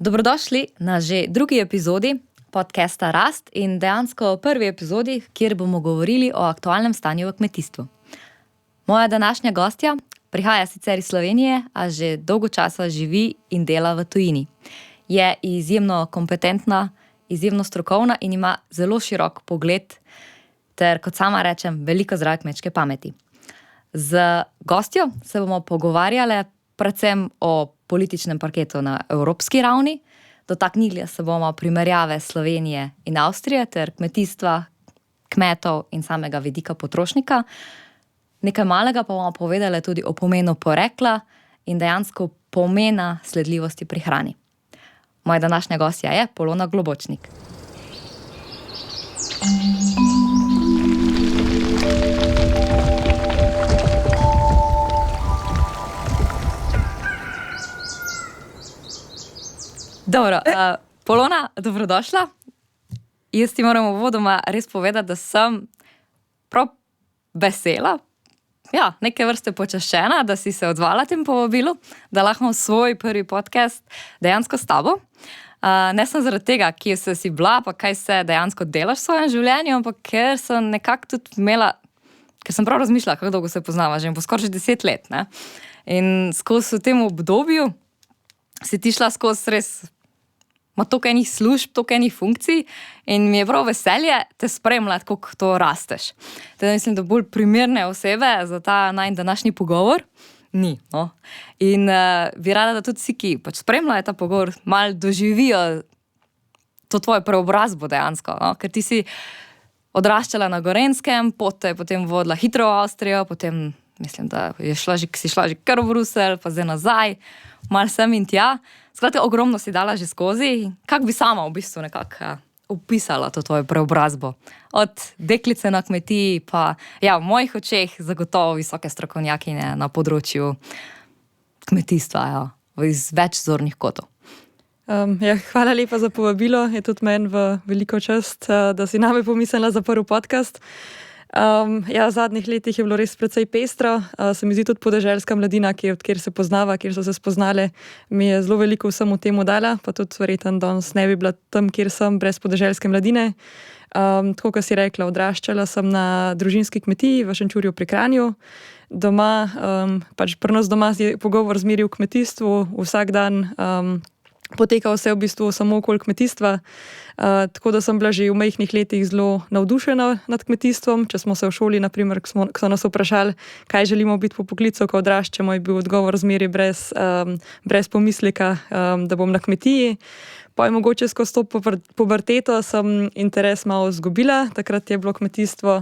Dobrodošli na že drugi epizodi podcasta Rast in dejansko prvi epizodi, kjer bomo govorili o aktualnem stanju v kmetijstvu. Moja današnja gostja prihaja sicer iz Slovenije, a že dolgo časa živi in dela v tujini. Je izjemno kompetentna, izjemno strokovna in ima zelo širok pogled ter, kot sama rečem, veliko zdrave kmečke pameti. Z gostjo se bomo pogovarjali predvsem o političnem parketu na evropski ravni, dotaknili se bomo primerjave Slovenije in Avstrije ter kmetijstva, kmetov in samega vidika potrošnika. Nekaj malega pa bomo povedali tudi o pomenu porekla in dejansko pomena sledljivosti pri hrani. Moja današnja gostja je Polona Globočnik. Dobro, Polona, dobrodošla. Jaz ti moram uvodoma res povedati, da sem prav vesela, neke vrste počaščena, da si se odzvala tem povabilu, da lahko svoj prvi podcast dejansko s tabo. Ne samo zaradi tega, kje si bila, pa kaj se dejansko delaš v svojem življenju, ampak ker sem nekako tudi imela, ker sem prav razmišljala, kako dolgo se poznava, že skoraj 10 let. Ne? In skozi v tem obdobju si ti šla skozi res toliko enih služb, toliko enih funkcij in mi je prav veselje te spremljati, kako to rasteš. Teda mislim, da bolj primerne osebe za ta najin današnji pogovor ni. No? In bi rada, da tudi vsi, ki spremljajo ta pogovor, malo doživijo to tvojo preobrazbo dejansko. No? Ker ti si odraščala na Gorenjskem, potem vodila hitro v Avstrijo, potem mislim, da si šla že kar v Bruselj, pa zdaj nazaj, malo sem in tja. Skratka, ogromno si dala že skozi. Kako bi sama v bistvu nekako opisala to tvojo preobrazbo? Od deklice na kmetiji pa, v mojih očeh zagotovo visoke strokovnjakinje na področju kmetijstva, iz več zornih kotov. Hvala lepa za povabilo. Je tudi meni v veliko čast, da si name pomislila za prvi podcast. V zadnjih letih je bilo res precej pestro. Se mi zdi tudi podeželska mladina, kjer se poznava, kjer so se spoznale, mi je zelo veliko vsemu temu dala, pa tudi verjetno danes ne bi bila tam, kjer sem, brez podeželske mladine. Tako, kot si rekla, odraščala sem na družinski kmetiji v Šenčurju pri Kranju. Doma, pri nas doma je pogovor zmeri v kmetijstvu, vsak dan poteka vse v bistvu samo okoli kmetijstva, tako da sem bila že v majhnih letih zelo navdušena nad kmetijstvom. Če smo se v šoli, naprimer, ko so nas vprašali, kaj želimo biti po poklicu, ko odraščamo, je bil odgovor zmeri brez pomisleka, da bom na kmetiji. Pa je mogoče skozi to puberteto sem interes malo izgubila, takrat je bilo kmetijstvo.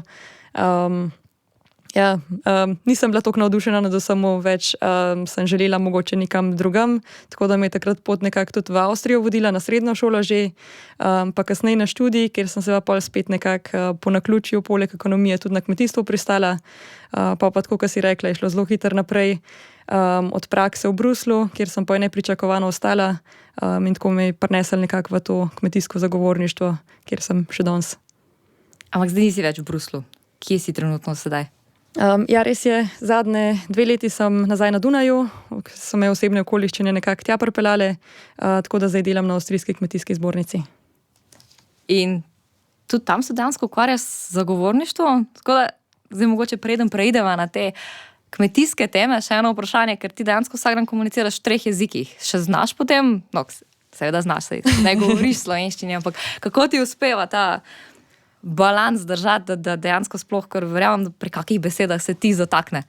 Nisem bila toliko navdušena nad vsemu, več sem želela mogoče nekam drugam, tako da me je takrat pot nekako tudi v Avstrijo vodila na srednjo šolo že, pa kasneje na študij, kjer sem se pol spet nekako po naključju poleg ekonomije tudi na kmetijstvo pristala, pa tako, kot si rekla, je šlo zelo hitro naprej od prakse v Bruslu, kjer sem pa nepričakovano ostala in tako me je prinesel nekako v to kmetijsko zagovorništvo, kjer sem še danes. Ampak zdaj nisi več v Bruslu. Kje si trenutno sedaj? Res je, zadnje 2 leti sem nazaj na Dunaju, so me osebne okoliščine nekako tja pripeljale, tako da zdaj delam na Avstrijski kmetijski zbornici. In tudi tam se dejansko ukvarjaš z zagovorništvom, tako da zdaj mogoče preden preideva na te kmetijske teme, še eno vprašanje, ker ti dejansko vsak dan komuniciraš v 3 jezikih. Še znaš potem? No, seveda znaš, ne govoriš slovenščini, ampak kako ti uspeva ta balans držati, da dejansko sploh, ker verjamem, pri kakih besedah se ti zatakne?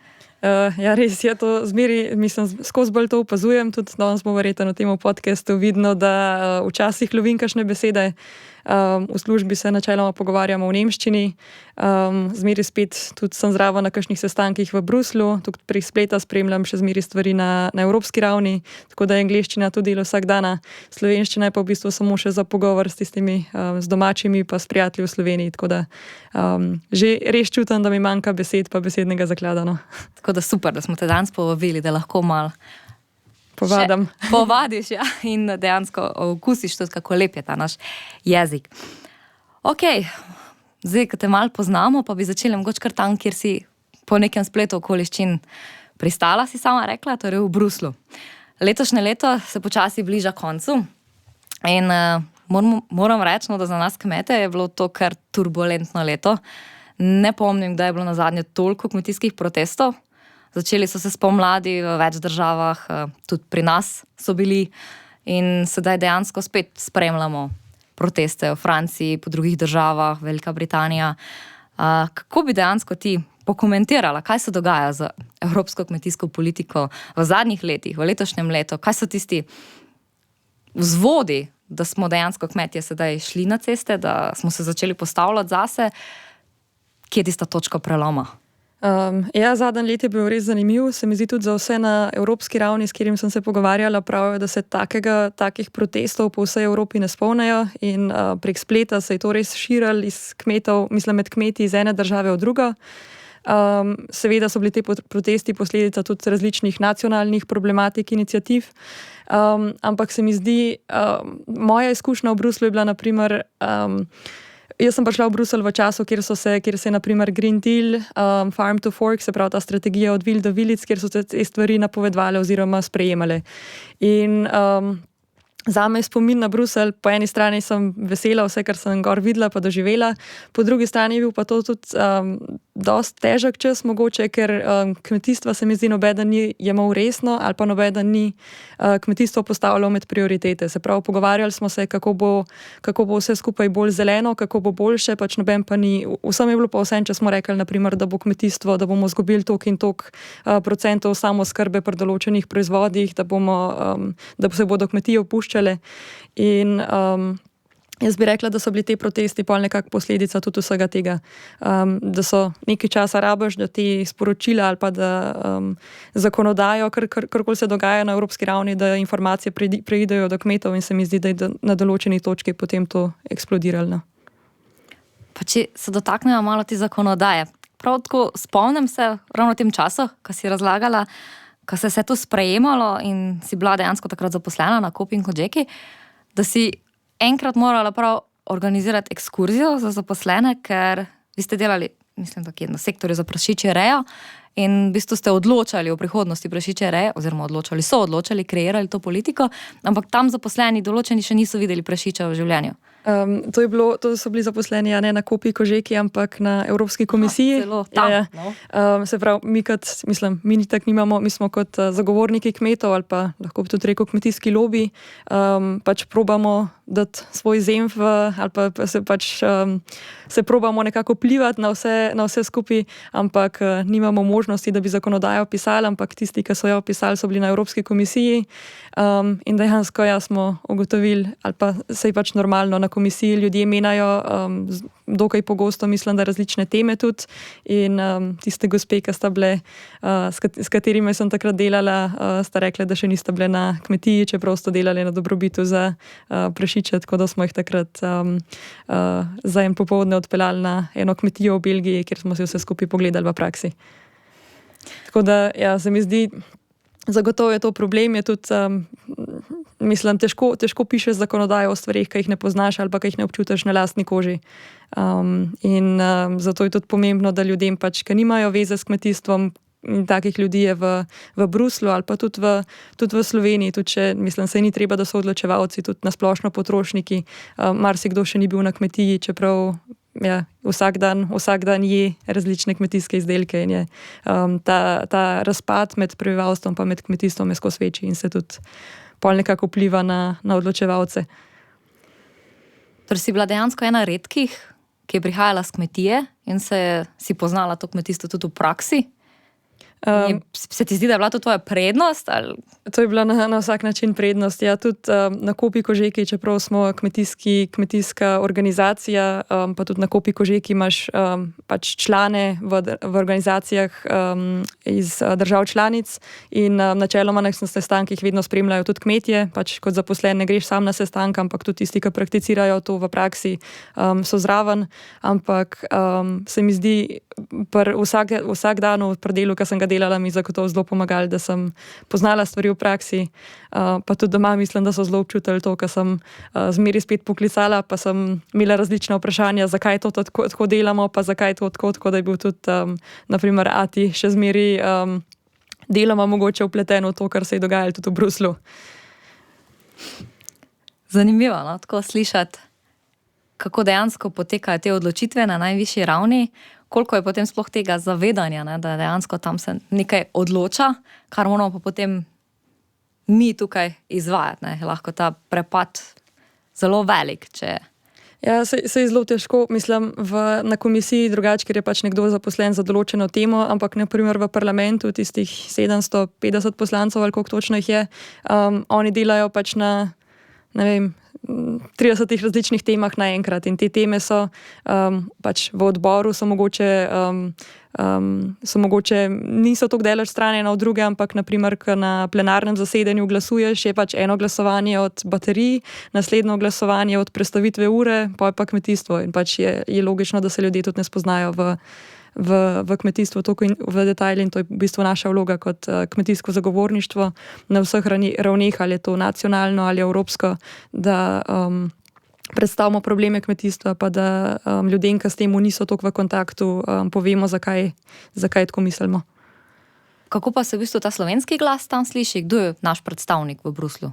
Res je to zmeri, mislim, skozi bolj to opazujem, tudi danes smo verjetno na tem podcastu vidno, da včasih lovim kakšne besede. V službi se načeloma pogovarjamo v nemščini, zmeri spet tudi sem zraven na kakšnih sestankih v Bruslu, tudi pri spleta spremljam še zmeri stvari na evropski ravni, tako da je angleščina tudi del vsak dana. Slovenščina je pa v bistvu samo še za pogovor s tistimi, z domačimi pa s prijatelji v Sloveniji, tako da že res čutim, da mi manjka besed pa besednega zaklada. No. Tako da super, da smo te danes povabili, da lahko malo povadiš in dejansko okusiš tudi, kako lep je ta naš jezik. Zdaj, ko te malo poznamo, pa bi začeli mogoče kar tam, kjer si po nekem spletu okoliščin pristala, si sama rekla, torej v Bruslu. Letošnje leto se počasi bliža koncu. In moram reči, no, da za nas kmete je bilo to kar turbulentno leto. Ne pomnim, da je bilo nazadnje toliko kmetijskih protestov. Začeli so se spomladi v več državah, tudi pri nas so bili. In sedaj dejansko spet spremljamo proteste v Franciji, po drugih državah, Velika Britanija. Kako bi dejansko ti pokomentirala, kaj se dogaja z evropsko kmetijsko politiko v zadnjih letih, v letošnjem letu? Kaj so tisti vzvodi, da smo dejansko kmetje sedaj šli na ceste, da smo se začeli postavljati zase? Kje je tista točka preloma? Zadnji let je bil res zanimiv. Se mi zdi tudi za vse na evropski ravni, s katerim sem se pogovarjala, pravijo, da se takih protestov po vsej Evropi ne spomnejo in prek spleta se je to res širilo iz kmetov, mislim med kmeti iz ene države v drugo. Seveda so bili te protesti posledica tudi različnih nacionalnih problematik, iniciativ, ampak se mi zdi, moja izkušnja v Bruslju je bila naprimer, jaz sem prišla v Bruselj v času, kjer se je naprimer Green Deal, Farm to Fork, se pravi ta strategija od vil do vilic, kjer so se te stvari napovedovale oziroma sprejemale. In zame je spomin na Bruselj, po eni strani sem vesela vse, kar sem gor videla pa doživela, po drugi strani je bil pa to tudi dosti težek čas mogoče, ker kmetijstva se mi zdi nobeden ni jemal resno ali pa nobeden ni kmetijstvo postavljal med prioritete. Se pravi, pogovarjali smo se, kako bo vse skupaj bolj zeleno, kako bo boljše, pač noben pa ni. Vsem je bilo pa vsem, če smo rekli, naprimer, da bo kmetijstvo, da bomo izgubili toliko in toliko procentov samoskrbe pri določenih proizvodih, da se bodo kmetije opuščale. In jaz bi rekla, da so bili te protesti pol nekako posledica tudi vsega tega, da so nekaj časa rabiš, da te sporočila ali pa da zakonodajo, karkoli se dogaja na evropski ravni, da informacije preidejo do kmetov in se mi zdi, da je na določeni točki potem to eksplodiralo. Pa če se dotaknemo malo te zakonodaje. Prav tako spomnim se ravno v tem času, ko si razlagala, ko se je to sprejemalo in si bila dejansko takrat zaposlena na Kopi in Kodžeki, da si enkrat morala prav organizirati ekskurzijo za zaposlene, ker vi ste delali, mislim, tako na sektorju za prašičje rejo in v bistvu ste odločali o prihodnosti prašičje reje, oziroma odločali, kreirali to politiko, ampak tam zaposleni določeni še niso videli prašiča v življenju. To so bili zaposleni ne na Kopi Kožeki, ampak na Evropski komisiji. Celo tam, no. Se pravi, mi ni tako nimamo, mi smo kot zagovorniki kmetov ali pa lahko bi tudi rekel kmetijski lobi, pač probamo dati svoj zemlj ali pa se probamo nekako vplivati na vse skupaj, ampak nimamo možnosti, da bi zakonodajo pisali, ampak tisti, ki so jo pisali, so bili na Evropski komisiji in dejansko smo ugotovili, ali pa se je pač normalno na komisiji ljudje menjajo dokaj pogosto, mislim, da različne teme tudi in tiste gospe, ki sta bile, s katerimi sem takrat delala, sta rekla, da še nista bile na kmetiji, čeprav sta delali na dobrobitu za prašiče, tako da smo jih takrat za en popoldne odpeljali na eno kmetijo v Belgiji, kjer smo si vse skupaj pogledali v praksi. Tako da, se mi zdi, zagotovo je to problem, je tudi mislim, težko pišeš zakonodajo o stvarih, ki jih ne poznaš ali pa ki jih ne občutiš na lastni koži. Zato je tudi pomembno, da ljudem pač, ki nimajo veze s kmetijstvom, in takih ljudi je v Bruslju ali pa tudi v Sloveniji, tudi če, mislim, se ni treba, da so odločevalci, tudi na splošno potrošniki, marsikdo še ni bil na kmetiji, čeprav vsak dan je različne kmetijske izdelke in je ta razpad med prebivalstvom pa med kmetijstvom je skozi večji in se tudi pol nekako vpliva na odločevalce. Torej si bila dejansko ena redkih, ki je prihajala z kmetije in si poznala to kmetijstvo tudi v praksi? Se ti zdi, da je bila to tvoja prednost? Ali? To je bila na vsak način prednost. Ja, tudi na Kopi Kožeki, čeprav smo kmetijska organizacija, pa tudi na Kopi Kožeki imaš pač člane v organizacijah iz držav članic in načeloma na sestankih vedno spremljajo tudi kmetje, pač kot zaposlen ne greš sam na sestank, ampak tudi tisti, ki prakticirajo to v praksi, so zraven, ampak se mi zdi vsak dan v predelu, ki sem ga delala, mi zagotovo zelo pomagali, da sem poznala stvari v praksi, pa tudi doma mislim, da so zelo občutili to, ko sem zmeri spet poklicala, pa sem imela različna vprašanja, zakaj to tako delamo, pa zakaj to tako, da je bil tudi naprimer Ati še zmeri deloma mogoče vpleten v to, kar se je dogajalo tudi v Bruslju. Zanimivo, no? Tako slišati, kako dejansko potekajo te odločitve na najvišji ravni, koliko je potem sploh tega zavedanja, ne? Da dejansko tam se nekaj odloča, kar moramo pa potem mi tukaj izvajati. Ne? Lahko ta prepad zelo velik, če... Ja, se je zelo težko, mislim, na komisiji drugače, ker je pač nekdo zaposlen za določeno temo, ampak naprimer v parlamentu tistih 750 poslancov, ali koliko točno jih je, oni delajo pač na, ne vem, 30 različnih temah naenkrat in te teme so pač v odboru so mogoče niso tako daleč stran ena od druge, ampak naprimer, ko na plenarnem zasedanju glasuješ, je pač eno glasovanje od baterij, naslednjo glasovanje od prestavitve ure, pa je pa kmetijstvo in pač je logično, da se ljudje tudi ne spoznajo v kmetijstvo toliko in v detajle in to je v bistvu naša vloga kot kmetijsko zagovorništvo na vseh ravneh, ali je to nacionalno ali evropsko, da predstavimo probleme kmetijstva, pa da ljudem, ki s tem niso toliko v kontaktu, povemo, zakaj tako mislimo. Kako pa se v bistvu ta slovenski glas tam sliši? Kdo je naš predstavnik v Bruslju?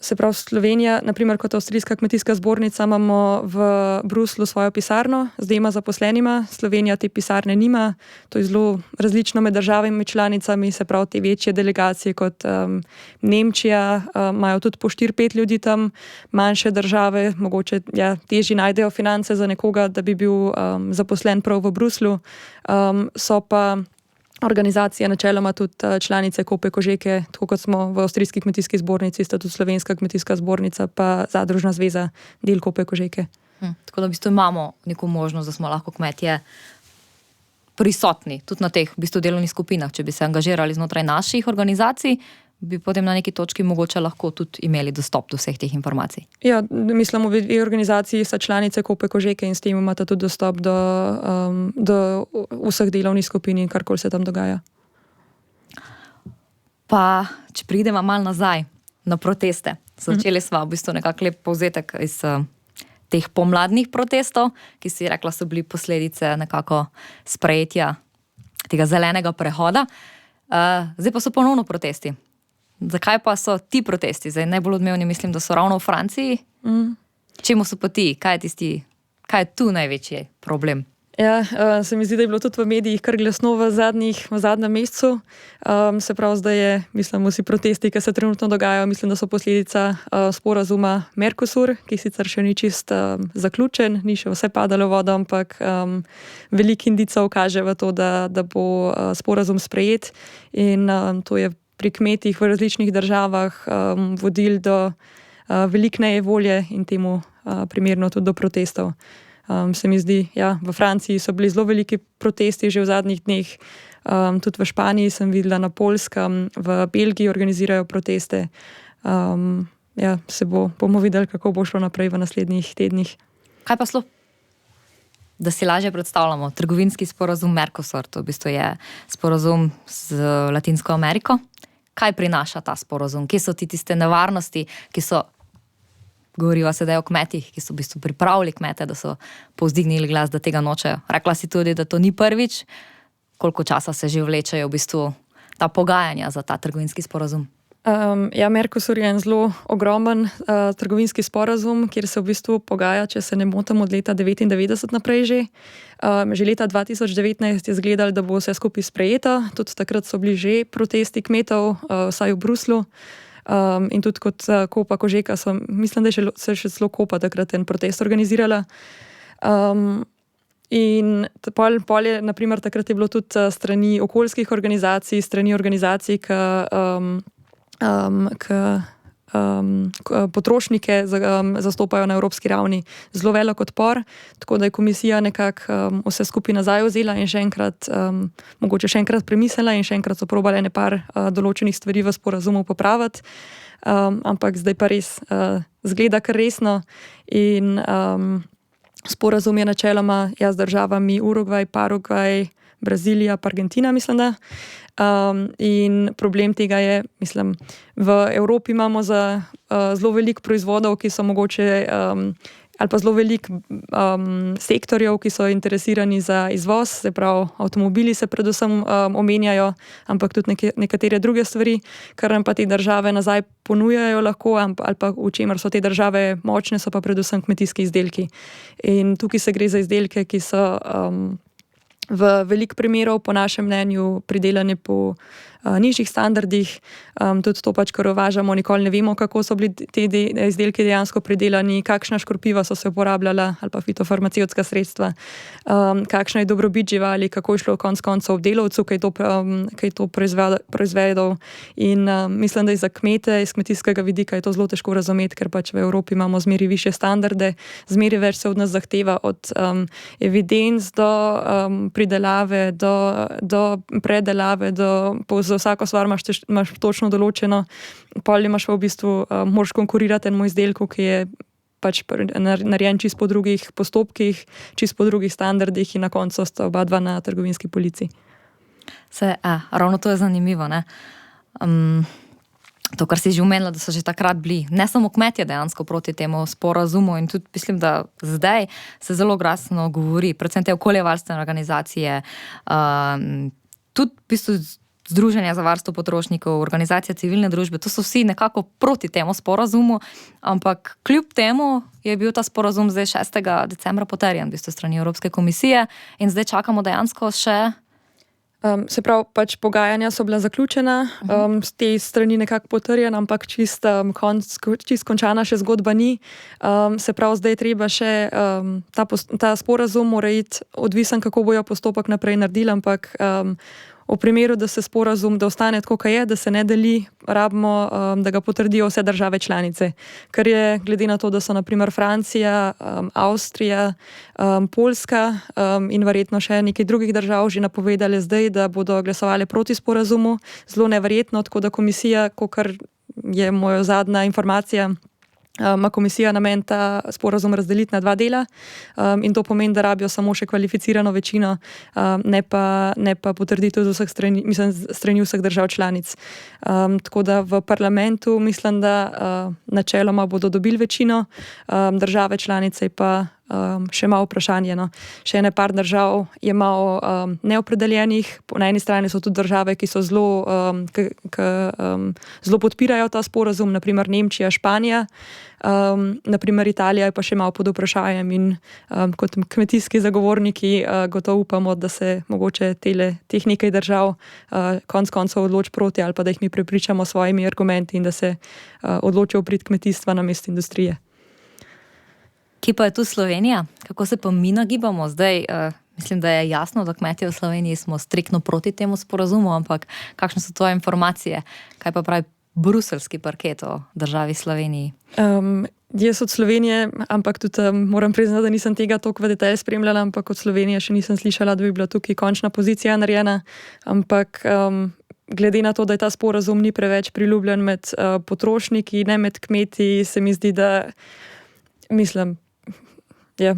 Se pravi, Slovenija, naprimer kot Avstrijska kmetijska zbornica, imamo v Bruslju svojo pisarno z 2 zaposlenima. Slovenija te pisarne nima. To je zelo različno med državami članicami, se pravi, te večje delegacije kot Nemčija imajo tudi po 4-5 ljudi tam, manjše države, mogoče težje najdejo finance za nekoga, da bi bil zaposlen prav v Bruslju. So pa organizacije načeloma tudi članice Kope Kožeke, tako kot smo v Avstrijski kmetijski zbornici, sta tudi Slovenska kmetijska zbornica pa Zadružna zveza del Kope Kožeke. Tako da v bistvu imamo neko možnost, da smo lahko kmetje prisotni tudi na teh v bistvu delovnih skupinah. Če bi se angažirali znotraj naših organizacij, bi potem na neki točki mogoče lahko tudi imeli dostop do vseh teh informacij. Ja, mislim, obe organizaciji sta članice Kope Kožeke in s tem imata tudi dostop do vseh delovnih skupin in karkoli se tam dogaja. Pa, če pridemo malo nazaj na proteste. Začeli smo v bistvu nekako lep povzetek iz teh pomladnih protestov, ki si rekla, so bili posledice nekako sprejetja tega zelenega prehoda. Zdaj pa so ponovno protesti. Zakaj pa so ti protesti? Zdaj najbolj odmevni mislim, da so ravno v Franciji. Čemu so pa ti? Kaj je tu največji problem? Ja, se mi zdi, da je bilo tudi v medijih kar glasno v zadnjem mesecu. Se pravi, zdaj je, mislim, vsi protesti, ki se trenutno dogajajo, mislim, da so posledica sporazuma Mercosur, ki sicer še ni čist zaključen, ni še vse padalo vodo, ampak veliko indicov kaže v to, da bo sporazum sprejet in to je pri kmetih v različnih državah vodil do veliko nejevolje in temu primerno tudi do protestov. Se mi zdi, ja, v Franciji so bili zelo veliki protesti že v zadnjih dneh, tudi v Španiji sem videla, na Poljskem, v Belgiji organizirajo proteste. Ja, bomo videli, kako bo šlo naprej v naslednjih tednih. Kaj pa sploh, da si lažje predstavljamo, trgovinski sporazum Mercosur, to v bistvu je sporazum z Latinsko Ameriko. Kaj prinaša ta sporazum? Kje so tiste nevarnosti, ki so, govoriva sedaj o kmetih, ki so v bistvu pripravili kmete, da so povzdignili glas, da tega nočejo? Rekla si tudi, da to ni prvič. Koliko časa se že vlečejo v bistvu ta pogajanja za ta trgovinski sporazum? Ja, Mercosur je en zelo ogromen trgovinski sporazum, kjer se v bistvu pogaja, če se ne motim, od leta 1999 naprej že. Že leta 2019 je izgledalo, da bo vse skupaj sprejeto. Tudi takrat so bili že protesti kmetov, vsaj v Bruslju. In tudi kot Kopa Kožeka so, mislim, da je še celo Kopa takrat en protest organizirala. In pol je, naprimer, takrat je bilo tudi strani okoljskih organizacij, strani organizacij, potrošnike zastopajo na evropski ravni, zelo velik odpor, tako da je komisija nekako vse skupaj nazaj vzela in mogoče še enkrat premislila in še enkrat so probali nekaj določenih stvari v sporazumu popraviti, ampak zdaj pa res zgleda kar resno in sporazum je načeloma z državami Urugvaj, Paragvaj, Brazilija, pa Argentina, mislim, da. In problem tega je, mislim, v Evropi imamo za zelo veliko proizvodov, ki so mogoče ali pa zelo veliko sektorjev, ki so interesirani za izvoz, se pravi, avtomobili se predvsem omenjajo, ampak tudi nekatere druge stvari, kar nam pa te države nazaj ponujajo lahko, ali pa v čemer so te države močne, so pa predvsem kmetijski izdelki. In tukaj se gre za izdelke, ki so v veliko primerov, po našem mnenju, pridelane po nižjih standardih. Tudi to pač, kar uvažamo, nikoli ne vemo, kako so bili te izdelki dejansko pridelani, kakšna škropiva so se uporabljala ali pa fitofarmacevtska sredstva, kakšna je dobrobit živali, kako je šlo konec koncev obdelavcu, ki je to proizvedel. In mislim, da je za kmete iz kmetijskega vidika je to zelo težko razumeti, ker pač v Evropi imamo zmeri više standarde, zmeri več se od nas zahteva, od evidenc do pridelave, do predelave, za vsako stvar imaš točno določeno, pol imaš v bistvu, moraš konkurirati enemu izdelku, ki je pač narejen čisto po drugih postopkih, čisto po drugih standardih in na koncu sta oba dva na trgovinski polici. Ravno to je zanimivo, ne? To, kar si že omenila, da so že takrat bili ne samo kmetje dejansko proti temu sporazumu in tudi mislim, da zdaj se zelo glasno govori, predvsem te okoljevarstvene organizacije, tudi v bistvu Združenja za varstvo potrošnikov, organizacija civilne družbe, to so vsi nekako proti temu sporazumu, ampak kljub temu je bil ta sporazum zdaj 6. decembra potrjen v bistvu strani Evropske komisije in zdaj čakamo dejansko še. Se pravi, pač pogajanja so bila zaključena, z te strani nekako potrjena, ampak čist končana še zgodba ni. Se pravi, zdaj je treba še ta sporazum mora iti odvisen, kako bojo postopek naprej naredili, ampak v primeru, da se sporazum, da ostane tako, kot je, da se ne deli, rabimo, da ga potrdijo vse države članice. Ker je, glede na to, da so na primer Francija, Avstrija, Poljska in verjetno še nekaj drugih držav že napovedali zdaj, da bodo glasovali proti sporazumu, zelo neverjetno, tako da komisija, kakor je moja zadnja informacija, ima komisija namen ta sporazum razdeliti na 2 dela in to pomeni, da rabijo samo še kvalificirano večino, ne pa potrditev z vseh strani, mislim, strani vseh držav članic. Tako da v parlamentu mislim, da načeloma bodo dobili večino, države članice pa še malo vprašanje. No. Še ene par držav je malo neopredeljenih. Na eni strani so tudi države, ki so zelo podpirajo ta sporazum, naprimer Nemčija, Španija, naprimer Italija je pa še malo pod vprašanjem in kot kmetijski zagovorniki gotovo upamo, da se mogoče teh nekaj držav konec koncev odloči proti ali pa da jih mi prepričamo s svojimi argumenti in da se odločijo v prid kmetijstva namesto industrije. Kje pa je tu Slovenija? Kako se pa mi nagibamo? Zdaj, mislim, da je jasno, da kmetje v Sloveniji smo striktno proti temu sporazumu, ampak kakšne so tvoje informacije? Kaj pa pravi bruselski parket o državi Sloveniji? Jaz od Slovenije, ampak tudi moram priznati, da nisem tega toliko v detalj spremljala, ampak od Slovenije še nisem slišala, da bi bila tukaj končna pozicija narejena, ampak glede na to, da je ta sporazum ni preveč priljubljen med potrošniki, ne med kmeti, se mi zdi, da mislim,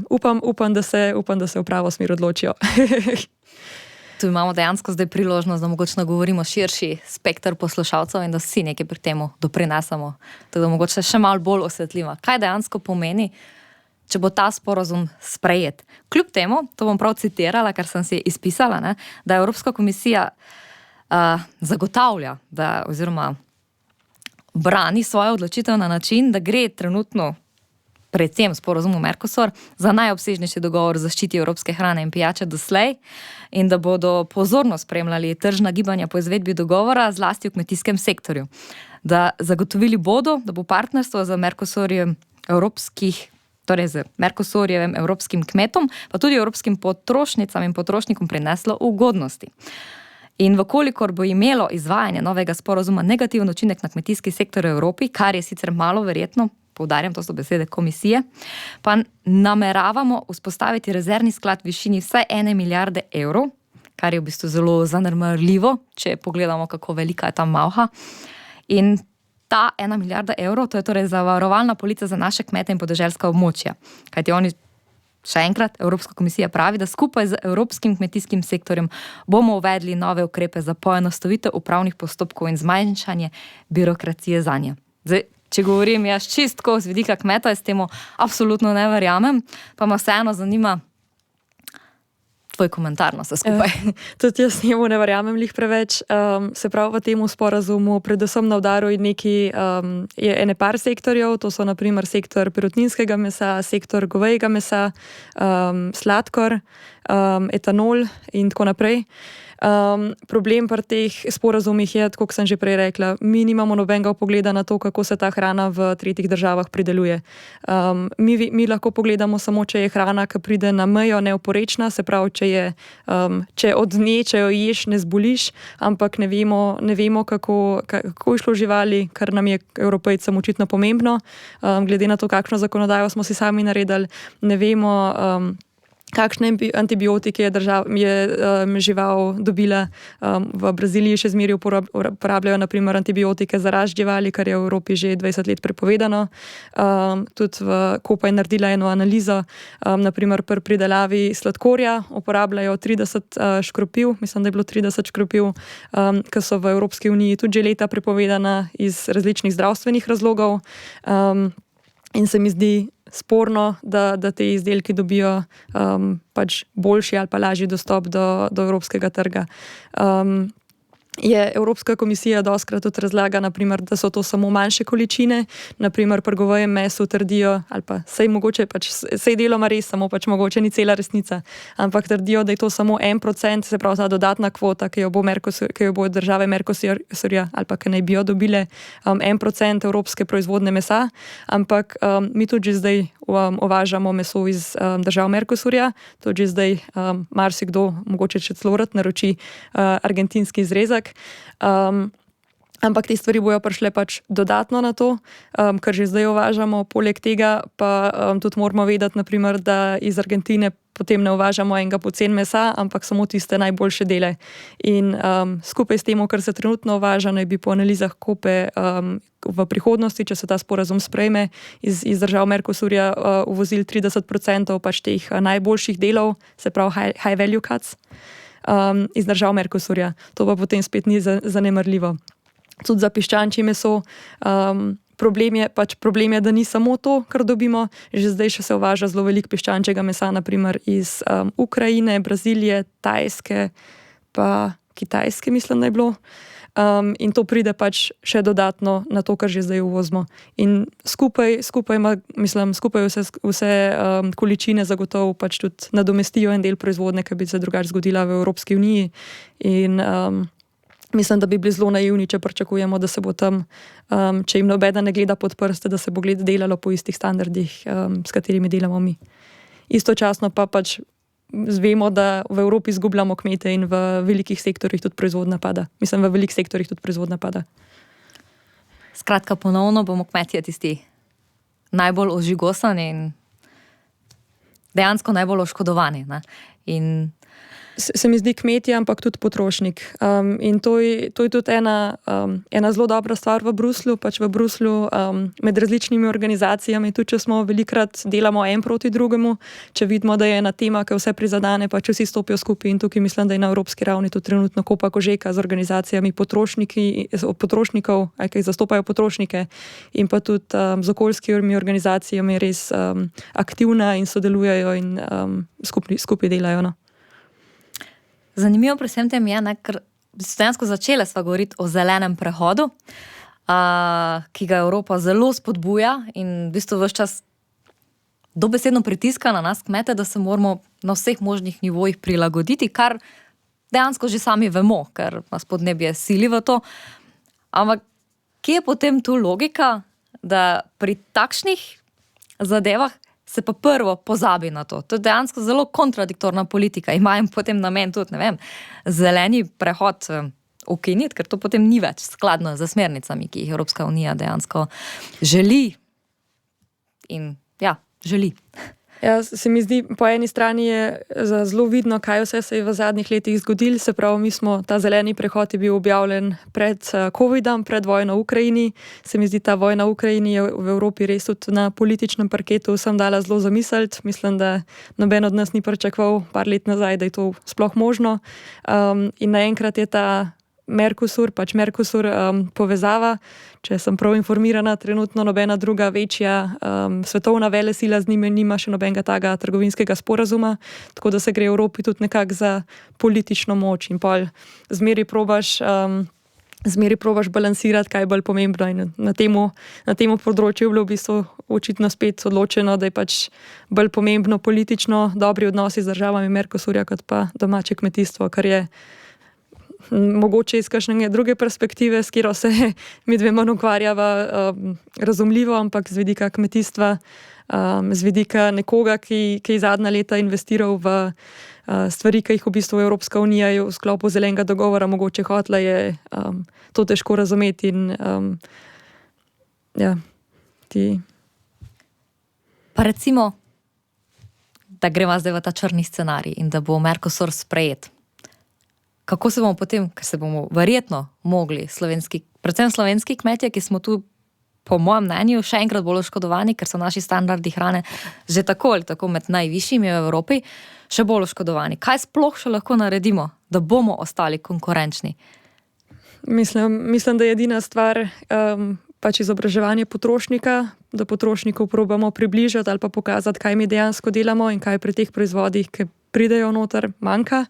upam, da se v pravo smer odločijo. Tu imamo dejansko zdaj priložnost, da mogoče nagovorimo širši spekter poslušalcev in da vsi nekaj pri temu doprinesemo. Tako da mogoče še malo bolj osvetljivo. Kaj dejansko pomeni, če bo ta sporazum sprejet? Kljub temu, to bom prav citirala, kar sem si izpisala, ne, da Evropska komisija zagotavlja, oziroma brani svojo odločitev na način, da gre trenutno pred tem sporazumu Mercosur za najobsežnejši dogovor o zaščiti evropske hrane in pijače doslej in da bodo pozorno spremljali tržna gibanja po izvedbi dogovora, zlasti v kmetijskem sektorju. Da zagotovili bodo, da bo partnerstvo z Mercosurjem z Mercosurjevim evropskim kmetom, pa tudi evropskim potrošnicam in potrošnikom prineslo ugodnosti. In vkolikor bo imelo izvajanje novega sporazuma negativen učinek na kmetijski sektor v Evropi, kar je sicer malo verjetno, poudarjam, to so besede komisije, pa nameravamo vzpostaviti rezervni sklad v višini vsaj 1 milijarde evrov, kar je v bistvu zelo zanemarljivo, če pogledamo, kako velika je ta malha. In ta 1 milijarda evrov, to je torej zavarovalna polica za naše kmete in podeželska območja. Kajti oni, še enkrat, Evropska komisija pravi, da skupaj z evropskim kmetijskim sektorjem bomo uvedli nove ukrepe za poenostavitev upravnih postopkov in zmanjšanje birokracije zanje. Zdaj, če govorim jaz čistko z vidika kmeta, jaz temu absolutno ne verjamem, pa me vseeno zanima tvoj komentar na vse skupaj. Tudi jaz njemu ne verjamem lih preveč. Se pravi, v tem sporazumu predvsem na udaru je ene par sektorjev, to so na primer sektor perutninskega mesa, sektor govejega mesa, sladkor, etanol in tako naprej. Problem pri teh sporazumih je, tako kot sem že prej rekla, mi nimamo nobenega pogleda na to, kako se ta hrana v tretjih državah prideluje. Mi lahko pogledamo samo, če je hrana, ki pride na mejo, neoporečna, se pravi, če od nje, če jo ješ, ne zboliš, ampak ne vemo kako je šlo živali, kar nam je Evropejcem očitno pomembno. Glede na to, kakšno zakonodajo smo si sami naredili, ne vemo, kakšne antibiotike je žival dobila. V Braziliji še zmeraj uporabljajo naprimer antibiotike za rast živali, kar je v Evropi že 20 let prepovedano. Tudi Kopa je naredila eno analizo, naprimer pri pridelavi sladkorja uporabljajo 30 škropiv, mislim, da je bilo 30 škropiv, ki so v Evropski uniji tudi že leta prepovedana iz različnih zdravstvenih razlogov. In se mi zdi sporno, da te izdelki dobijo pač boljši ali pa lažji dostop do evropskega trga. Je Evropska komisija dostikrat tudi razlaga, naprimer, da so to samo manjše količine, naprimer pri govejem mesu trdijo, ali pa sej deloma res, samo pač mogoče ni cela resnica, ampak trdijo, da je to samo 1%, se pravi ta dodatna kvota, ki jo bo države Mercosurja ali pa ki naj bi jo dobile, 1% evropske proizvodne mesa, ampak mi tudi že zdaj uvažamo meso iz držav Mercosurja, tudi že zdaj marsikdo, mogoče še celo rad naroči argentinski izrezek. Ampak te stvari bojo prišle pač dodatno na to, kar že zdaj uvažamo. Poleg tega pa tudi moramo vedeti, naprimer, da iz Argentine potem ne uvažamo enega pocen mesa, ampak samo tiste najboljše dele. In skupaj s tem, kar se trenutno uvaža, naj bi po analizah Kope v prihodnosti, če se ta sporazum sprejme, iz držav Mercosurja uvozili 30% pač teh najboljših delov, se pravi high value cuts, iz držav Mercosurja. To pa potem spet ni zanemarljivo. Tudi za piščančje meso. Problem je, da ni samo to, kar dobimo. Že zdaj še se uvaža zelo veliko piščančjega mesa, naprimer iz Ukrajine, Brazilije, Tajske, pa Kitajske, mislim, da je bilo. In to pride pač še dodatno na to, kar že zdaj uvozimo. In skupaj vse količine zagotovo pač tudi nadomestijo en del proizvodnje, ki bi se drugače zgodila v Evropski uniji. In mislim, da bi bili zelo naivni, če pričakujemo, da se bo tam, če jim nobeden ne gleda pod prste, da se bo delalo po istih standardih, s katerimi delamo mi. Istočasno pa pač vemo, da v Evropi izgubljamo kmete in v velikih sektorjih tudi proizvodnja pada. Mislim, v velikih sektorjih tudi proizvodnja pada. Skratka, ponovno bomo kmetje tisti najbolj ožigosani in dejansko najbolj oškodovani. Ne? In se mi zdi kmetje, ampak tudi potrošnik. In to je tudi ena zelo dobra stvar v Bruslju. Pač v Bruslju med različnimi organizacijami, tudi če smo velikrat delamo en proti drugemu, če vidimo, da je ena tema, ki vse prizadene, pač vsi stopijo skupaj. In tukaj mislim, da je na evropski ravni tudi trenutno Kopa Kožeka z organizacijami potrošnikov, ki zastopajo potrošnike, in pa tudi z okoljskimi organizacijami res aktivna in sodelujejo in skupaj delajo. No. Zanimivo pri vsem tem je, ker dejansko začeli sva govoriti o zelenem prehodu, ki ga Evropa zelo spodbuja in v bistvu ves čas dobesedno pritiska na nas kmete, da se moramo na vseh možnih nivojih prilagoditi, kar dejansko že sami vemo, ker nas podnebje sili v to. Ampak kje je potem tu logika, da pri takšnih zadevah se pa prvo pozabi na to. To je dejansko zelo kontradiktorna politika. Imajo potem namen tudi, ne vem, zeleni prehod ukiniti, ker to potem ni več skladno z smernicami, ki jih Evropska unija dejansko želi. In ja, želi. Ja, se mi zdi, po eni strani je zelo vidno, kaj vse se je v zadnjih letih zgodilo. Se pravi, ta zeleni prehod je bil objavljen pred Covidom, pred vojno v Ukrajini. Se mi zdi, ta vojna v Ukrajini je v Evropi res tudi na političnem parketu vsem dala zelo zamisliti. Mislim, da noben od nas ni pričakoval par let nazaj, da je to sploh možno. In naenkrat je ta Mercosur povezava, če sem prav informirana, trenutno nobena druga večja svetovna velesila z njimi nima še nobenega taga trgovinskega sporazuma, tako da se gre v Evropi tudi nekako za politično moč in pol zmeri probaš balansirati, kaj je bolj pomembno in na temu področju je bilo v bistvu očitno spet odločeno, da je pač bolj pomembno politično dobri odnosi z državami Mercosurja kot pa domače kmetijstvo, kar je mogoče iz kakšne druge perspektive, s katero se mi dve manj ukvarjava, razumljivo, ampak z vidika kmetijstva, z vidika nekoga, ki je zadnja leta investiral v stvari, ki jih v bistvu Evropska unija je v sklopu zelenega dogovora mogoče hotla, je to težko razumeti in Pa recimo, da greva zdaj v ta črni scenarij in da bo Mercosur sprejet. Kako se bomo potem, ker se bomo verjetno mogli predvsem slovenski kmetje, ki smo tu po mojem mnenju še enkrat bolj oškodovani, ker so naši standardi hrane že tako ali tako med najvišjimi v Evropi, še bolj oškodovani. Kaj sploh še lahko naredimo, da bomo ostali konkurenčni? Mislim, da je edina stvar pač izobraževanje potrošnika, da potrošnikov probamo približati ali pa pokazati, kaj mi dejansko delamo in kaj pri teh proizvodih, ki pridejo noter, manjka.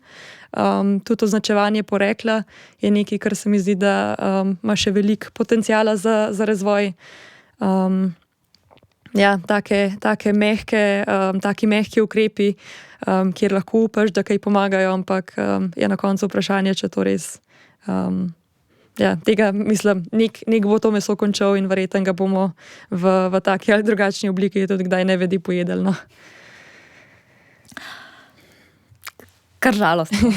Tudi označevanje porekla je nekaj, kar se mi zdi, da ima še veliko potencijala za razvoj. Taki mehki ukrepi, kjer lahko upaš, da kaj pomagajo, ampak je na koncu vprašanje, če to res tega, mislim, nek bo to meso končal in verjetno ga bomo v taki ali drugačni obliki tudi kdaj nevedi pojedli, no. Kar žalostno,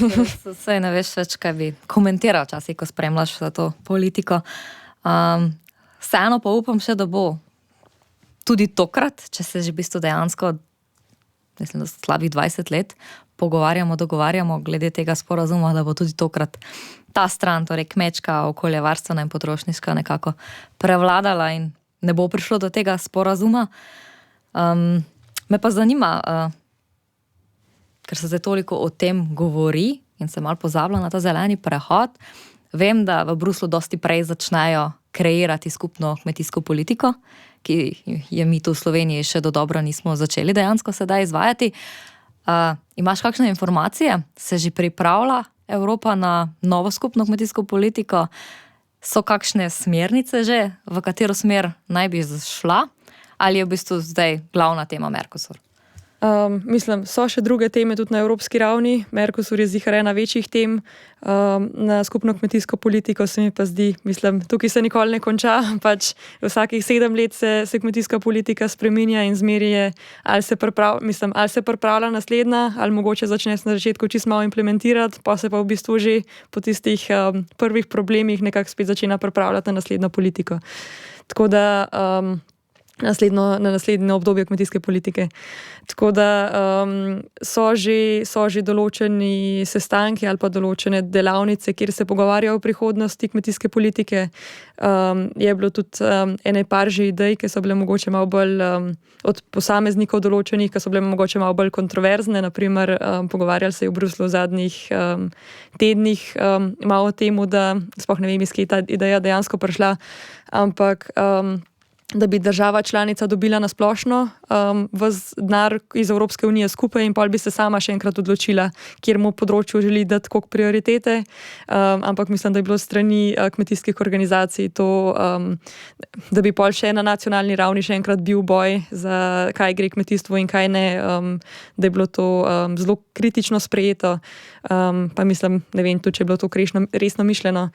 saj ne veš več, kaj bi komentiral včasih, ko spremljaš za to politiko. Vseeno pa upam še, da bo tudi tokrat, če se že v bistvu dejansko, mislim, da slabih 20 let dogovarjamo glede tega sporazuma, da bo tudi tokrat ta stran, torej kmečka, okoljevarstvena in potrošniška nekako prevladala in ne bo prišlo do tega sporazuma. Me pa zanima, ker se zdaj toliko o tem govori in se malo pozablja na ta zeleni prehod. Vem, da v Bruslu dosti prej začnejo kreirati skupno kmetijsko politiko, ki je mi tu v Sloveniji še dodobra nismo začeli dejansko sedaj izvajati. Imaš kakšne informacije? Se že pripravlja Evropa na novo skupno kmetijsko politiko? So kakšne smernice že, v katero smer naj bi šla? Ali je v bistvu zdaj glavna tema Mercosur? Mislim, so še druge teme tudi na evropski ravni. Mercosur je ziher ena večjih tem. Na skupno kmetijsko politiko se mi pa zdi, mislim, tukaj se nikoli ne konča, pač vsakih 7 let se kmetijska politika spreminja in zmeri je, ali se pripravlja naslednja, ali mogoče začne se na začetku čisto malo implementirati, pa se pa v bistvu že po tistih prvih problemih nekako spet začne pripravljati na naslednjo politiko. Tako da na naslednje obdobje kmetijske politike. Tako da so že določeni sestanki ali pa določene delavnice, kjer se pogovarjajo o prihodnosti kmetijske politike. Je bilo tudi ene par že idej, ki so bile mogoče malo bolj od posameznikov določenih, ki so bile mogoče malo bolj kontroverzne. Naprimer, pogovarjali se je v Bruslu v zadnjih tednih malo o temu, da sploh ne vem, iz kje ta ideja dejansko prišla, ampak da bi država članica dobila na splošno denar iz Evropske unije skupaj in pol bi se sama še enkrat odločila, kjermu področju želi dati koliko prioritete, ampak mislim, da je bilo strani kmetijskih organizacij to, da bi pol še na nacionalni ravni še enkrat bil boj za kaj gre kmetijstvo in kaj ne, da je bilo to zelo kritično sprejeto, pa mislim, ne vem tudi, če je bilo to resno mišljeno,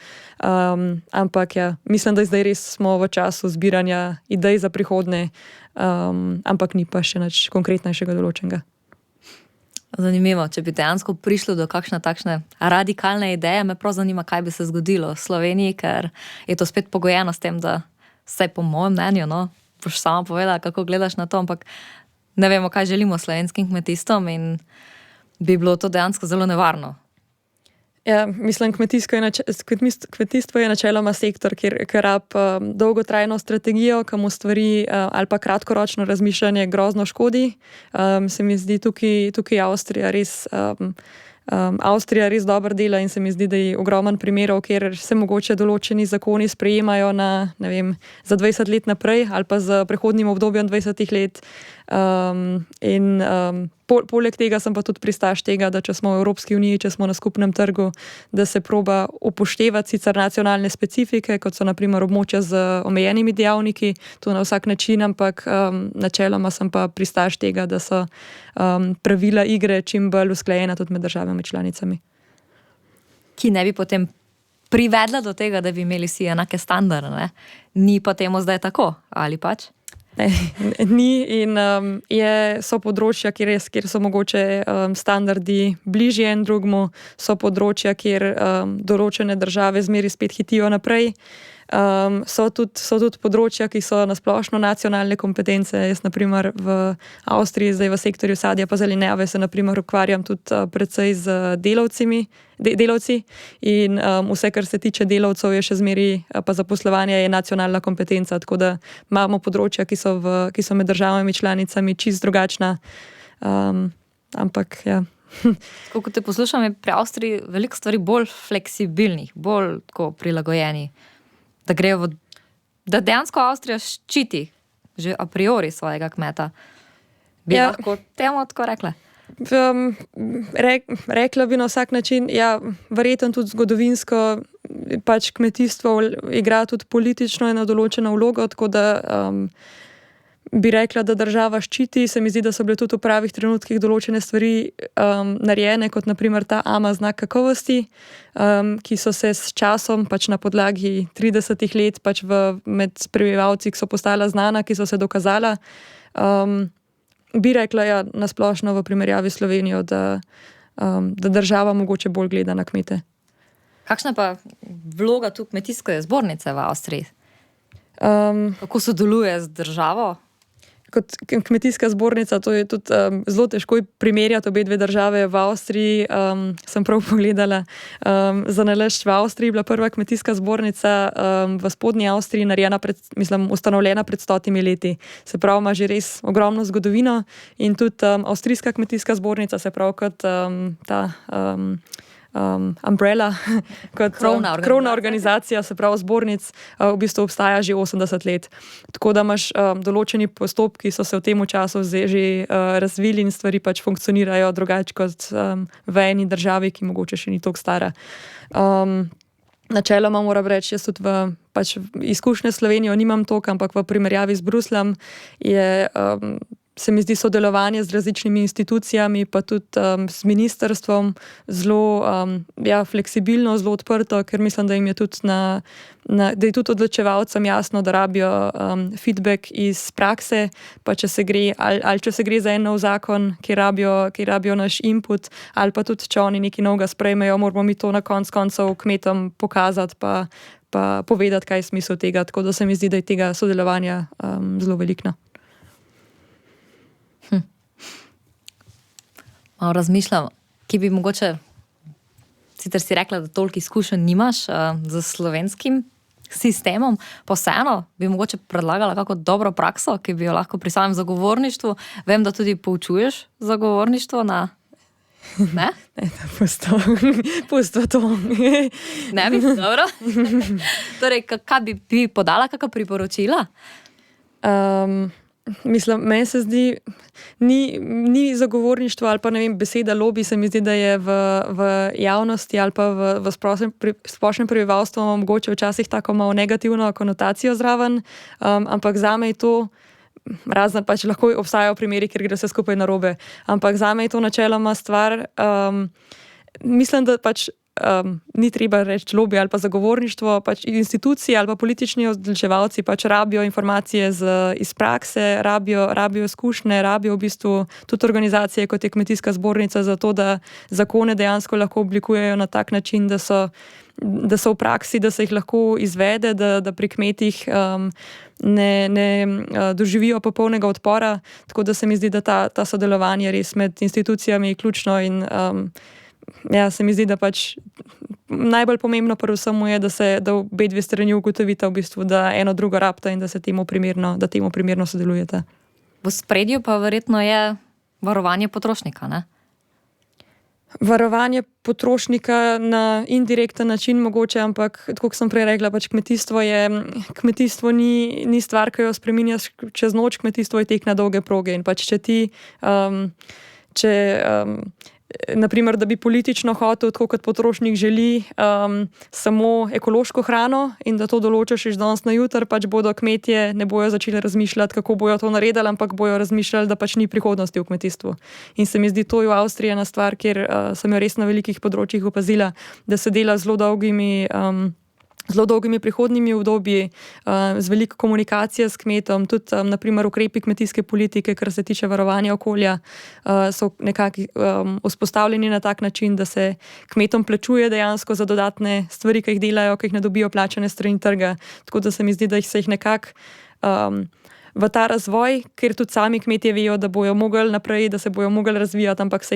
ampak ja, mislim, da zdaj res smo v času zbiranja idej za prihodne, ampak ni pa še nič konkretnejšega določenega. Zanimivo, če bi dejansko prišlo do kakšne takšne radikalne ideje, me prav zanima, kaj bi se zgodilo v Sloveniji, ker je to spet pogojeno s tem, da vsaj po mojem mnenju, no, boš sama povedala, kako gledaš na to, ampak ne vemo, kaj želimo slovenskim kmetijstvom in bi bilo to dejansko zelo nevarno. Ja, mislim, kmetijstvo je načeloma sektor, kjer rab dolgotrajno strategijo, kam stvari ali pa kratkoročno razmišljanje grozno škodi. Se mi zdi tukaj Avstrija res Avstrija res dobro dela in se mi zdi, da je ogromen primerov, kjer se mogoče določeni zakoni sprejemajo za 20 let naprej ali pa za prehodnim obdobjem 20 let. Poleg tega sem pa tudi pristaš tega, da če smo v Evropski uniji, če smo na skupnem trgu, da se proba upoštevati sicer nacionalne specifike, kot so na primer območja z omejenimi dejavniki, to na vsak način, ampak načeloma sem pa pristaš tega, da so pravila igre čim bolj usklajena tudi med državami članicami. Ki ne bi potem privedla do tega, da bi imeli vsi enake standarde, ne? Ni pa temu zdaj tako, ali pač? Ni in so področja, kjer so mogoče standardi bližje en drugmu, so področja, kjer določene države zmeri spet hitijo naprej. So tudi področja, ki so na splošno nacionalne kompetence. Jaz naprimer v Avstriji, zdaj v sektorju sadja pa zelenjave se naprimer ukvarjam tudi predvsej z delavci in vse, kar se tiče delavcev, je še zmeri pa zaposlovanje je nacionalna kompetenca, tako da imamo področja, ki so med državami članicami čisto drugačna, ampak ja. Ko te poslušam, je pri Avstriji veliko stvari bolj fleksibilnih, bolj tako prilagojenih. Da dejansko Avstrija ščiti že a priori svojega kmeta. Bi lahko temu tako rekla? Rekla bi na vsak način, verjetno tudi zgodovinsko pač kmetijstvo igra tudi politično eno določeno vlogo, tako da bi rekla, da država ščiti. Se mi zdi, da so bile tudi v pravih trenutkih določene stvari narejene, kot naprimer ta AMA znak kakovosti, ki so se s časom pač na podlagi 30 let pač med prebivalci, ki so postala znana, ki so se dokazala. Bi rekla, na splošno v primerjavi s Slovenijo, da država mogoče bolj gleda na kmete. Kakšna pa vloga tu kmetijske zbornice v Avstriji? Kako sodeluje z državo? Kot kmetijska zbornica, to je tudi zelo težko primerjati obe dve države. V Avstriji sem prav pogledala, za nalašč v Avstriji bila prva kmetijska zbornica v spodnji Avstriji ustanovljena pred 100 leti. Se pravi, ima že res ogromno zgodovino in tudi avstrijska kmetijska zbornica, se pravi kot ta umbrella, kot krovna organizacija, se pravi zbornic, v bistvu obstaja že 80 let. Tako da imaš določeni postopki, so se v tem času že razvili in stvari pač funkcionirajo drugače kot v eni državi, ki mogoče še ni toliko stara. Načeloma moram reči, jaz tudi izkušnje s Slovenijo nimam toliko, ampak v primerjavi z Brusljem se mi zdi sodelovanje z različnimi institucijami, pa tudi z ministrstvom zelo fleksibilno, zelo odprto, ker mislim, da jim je tudi da je tudi odločevalcem jasno, da rabijo feedback iz prakse, pa če se gre za en nov zakon, ki rabijo naš input, ali pa tudi, če oni nekaj novega sprejmejo, moramo mi to na koncu kmetom pokazati, pa povedati, kaj je smisel tega. Tako da se mi zdi, da je tega sodelovanja zelo veliko. Malo razmišljam, ki bi mogoče, sicer si rekla, da toliko izkušenj nimaš z slovenskim sistemom, pa vseeno bi mogoče predlagala kako dobro prakso, ki bi jo lahko pri samem zagovorništvu. Vem, da tudi poučuješ zagovorništvo na... Ne? Ne, pusto to. Ne bi? Dobro. Torej, kaj bi podala, kakšna priporočila? Meni se zdi, ni zagovorništvo ali pa beseda lobby, se mi zdi, da je v javnosti ali pa v splošnem prebivalstvu mogoče včasih tako malo negativno konotacijo zraven, ampak zame je to, razen pač lahko obstajajo primeri, kjer gre vse skupaj narobe, ampak zame je to načeloma stvar, mislim, da pač ni treba reči lobby ali pa zagovorništvo, pač institucije ali pa politični odločevalci pač rabijo informacije iz prakse, rabijo izkušnje, rabijo v bistvu tudi organizacije, kot je kmetijska zbornica, zato da zakone dejansko lahko oblikujejo na tak način, da so v praksi, da se jih lahko izvede, da pri kmetih ne doživijo popolnega odpora. Tako da se mi zdi, da ta sodelovanje res med institucijami je ključno in se mi zdi, da pač najbolj pomembno predvsem je, da obe dve strani ugotovita v bistvu, da eno drugo rabita in da se temu primerno sodelujete. V spredju pa verjetno je varovanje potrošnika, ne? Varovanje potrošnika na indirekten način mogoče, ampak tako kot sem prej rekla, pač kmetijstvo ni stvar, ki jo spreminjaš čez noč, kmetijstvo je tek na dolge proge in pač naprimer, da bi politično hotel, tako kot potrošnik želi, samo ekološko hrano in da to določiš iz danes na jutri, pač bodo kmetje ne bojo začeli razmišljati, kako bojo to naredili, ampak bojo razmišljali, da pač ni prihodnosti v kmetijstvu. In se mi zdi to v Avstriji ena stvar, kjer sem jo res na velikih področjih opazila, da se dela z zelo dolgimi prihodnimi obdobji, z veliko komunikacije s kmetom, tudi naprimer ukrepi kmetijske politike, kar se tiče varovanja okolja, so nekako vzpostavljeni na tak način, da se kmetom plačuje dejansko za dodatne stvari, ki jih delajo, ki jih ne dobijo plačane strani trga. Tako da se mi zdi, da se jih nekako v ta razvoj, ker tudi sami kmetje vejo, da bojo mogli naprej, da se bojo mogli razvijati, ampak se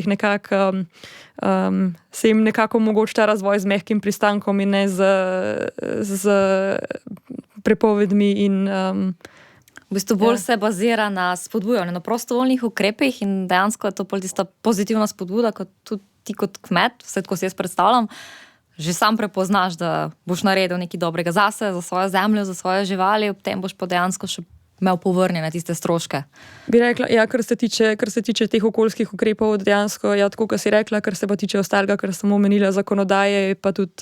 jim nekako omogoča ta razvoj z mehkim pristankom in ne z prepovedmi in v bistvu bolj se bazira na spodbujanju, na prostovoljnih ukrepih in dejansko je to tista pozitivna spodbuda, kot tudi ti kot kmet, vse tako si jaz predstavljam, že sam prepoznaš, da boš naredil nekaj dobrega zase, za svojo zemljo, za svoje živali, ob tem boš pa dejansko še imel povrnjene tiste stroške. Bi rekla, ja, kar se tiče teh okoljskih ukrepov, dejansko, ja, tako, kot si rekla, kar se pa tiče ostalega, kar sem omenila, zakonodaje, pa tudi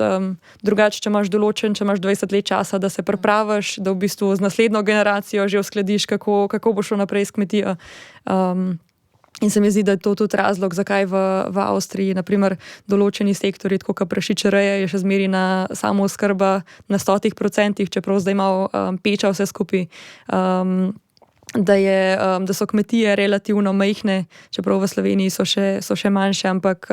drugače, če imaš 20 let časa, da se pripraviš, da v bistvu z naslednjo generacijo že uskladiš, kako bo šlo naprej s kmetijo. In se mi zdi, da je to tudi razlog, zakaj v Avstriji, naprimer, določeni sektori, tako kot prašičereje, je še zmeraj na samooskrba na 100%, čeprav zdaj malo peča vse skupaj. Da so kmetije relativno majhne, čeprav v Sloveniji so še manjše, ampak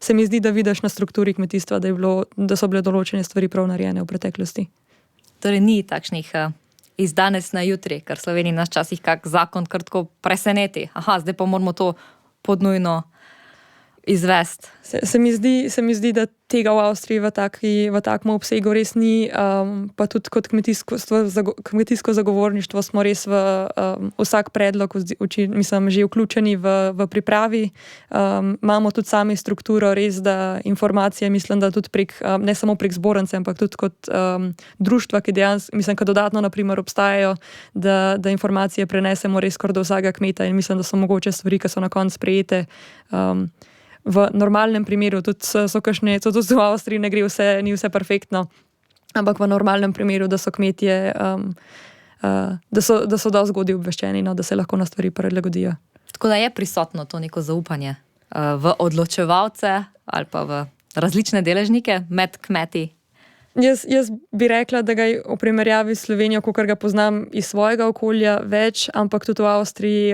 se mi zdi, da vidiš na strukturi kmetijstva, da so bile določene stvari prav narejene v preteklosti. Torej ni takšnih iz danes na jutri, ker Sloveniji nas časih kak zakon kar tako preseneti. Zdaj pa moramo to podnujno izvesti. Se mi zdi, da tega v Avstriji v takem obsegu res ni, pa tudi kot kmetijsko zagovorništvo smo res v vsak predlog že vključeni v pripravi. Imamo tudi sami strukturo res, da informacije, mislim, da tudi ne samo prek zbornice, ampak tudi kot društva, ki dejansko, dodatno naprimer obstajajo, da informacije prenesemo res kar do vsakega kmeta in mislim, da so mogoče stvari, ki so na koncu sprejete. V normalnem primeru, tudi v Avstriji ne gre ni vse perfektno, ampak v normalnem primeru, da so kmetje, da so dosti zgodaj obveščeni, da se lahko na stvari prilagodijo. Tako da je prisotno to neko zaupanje v odločevalce ali pa v različne deležnike med kmeti. Jaz bi rekla, da ga je v primerjavi s Slovenijo, kakor ga poznam iz svojega okolja, več, ampak tudi v Avstriji.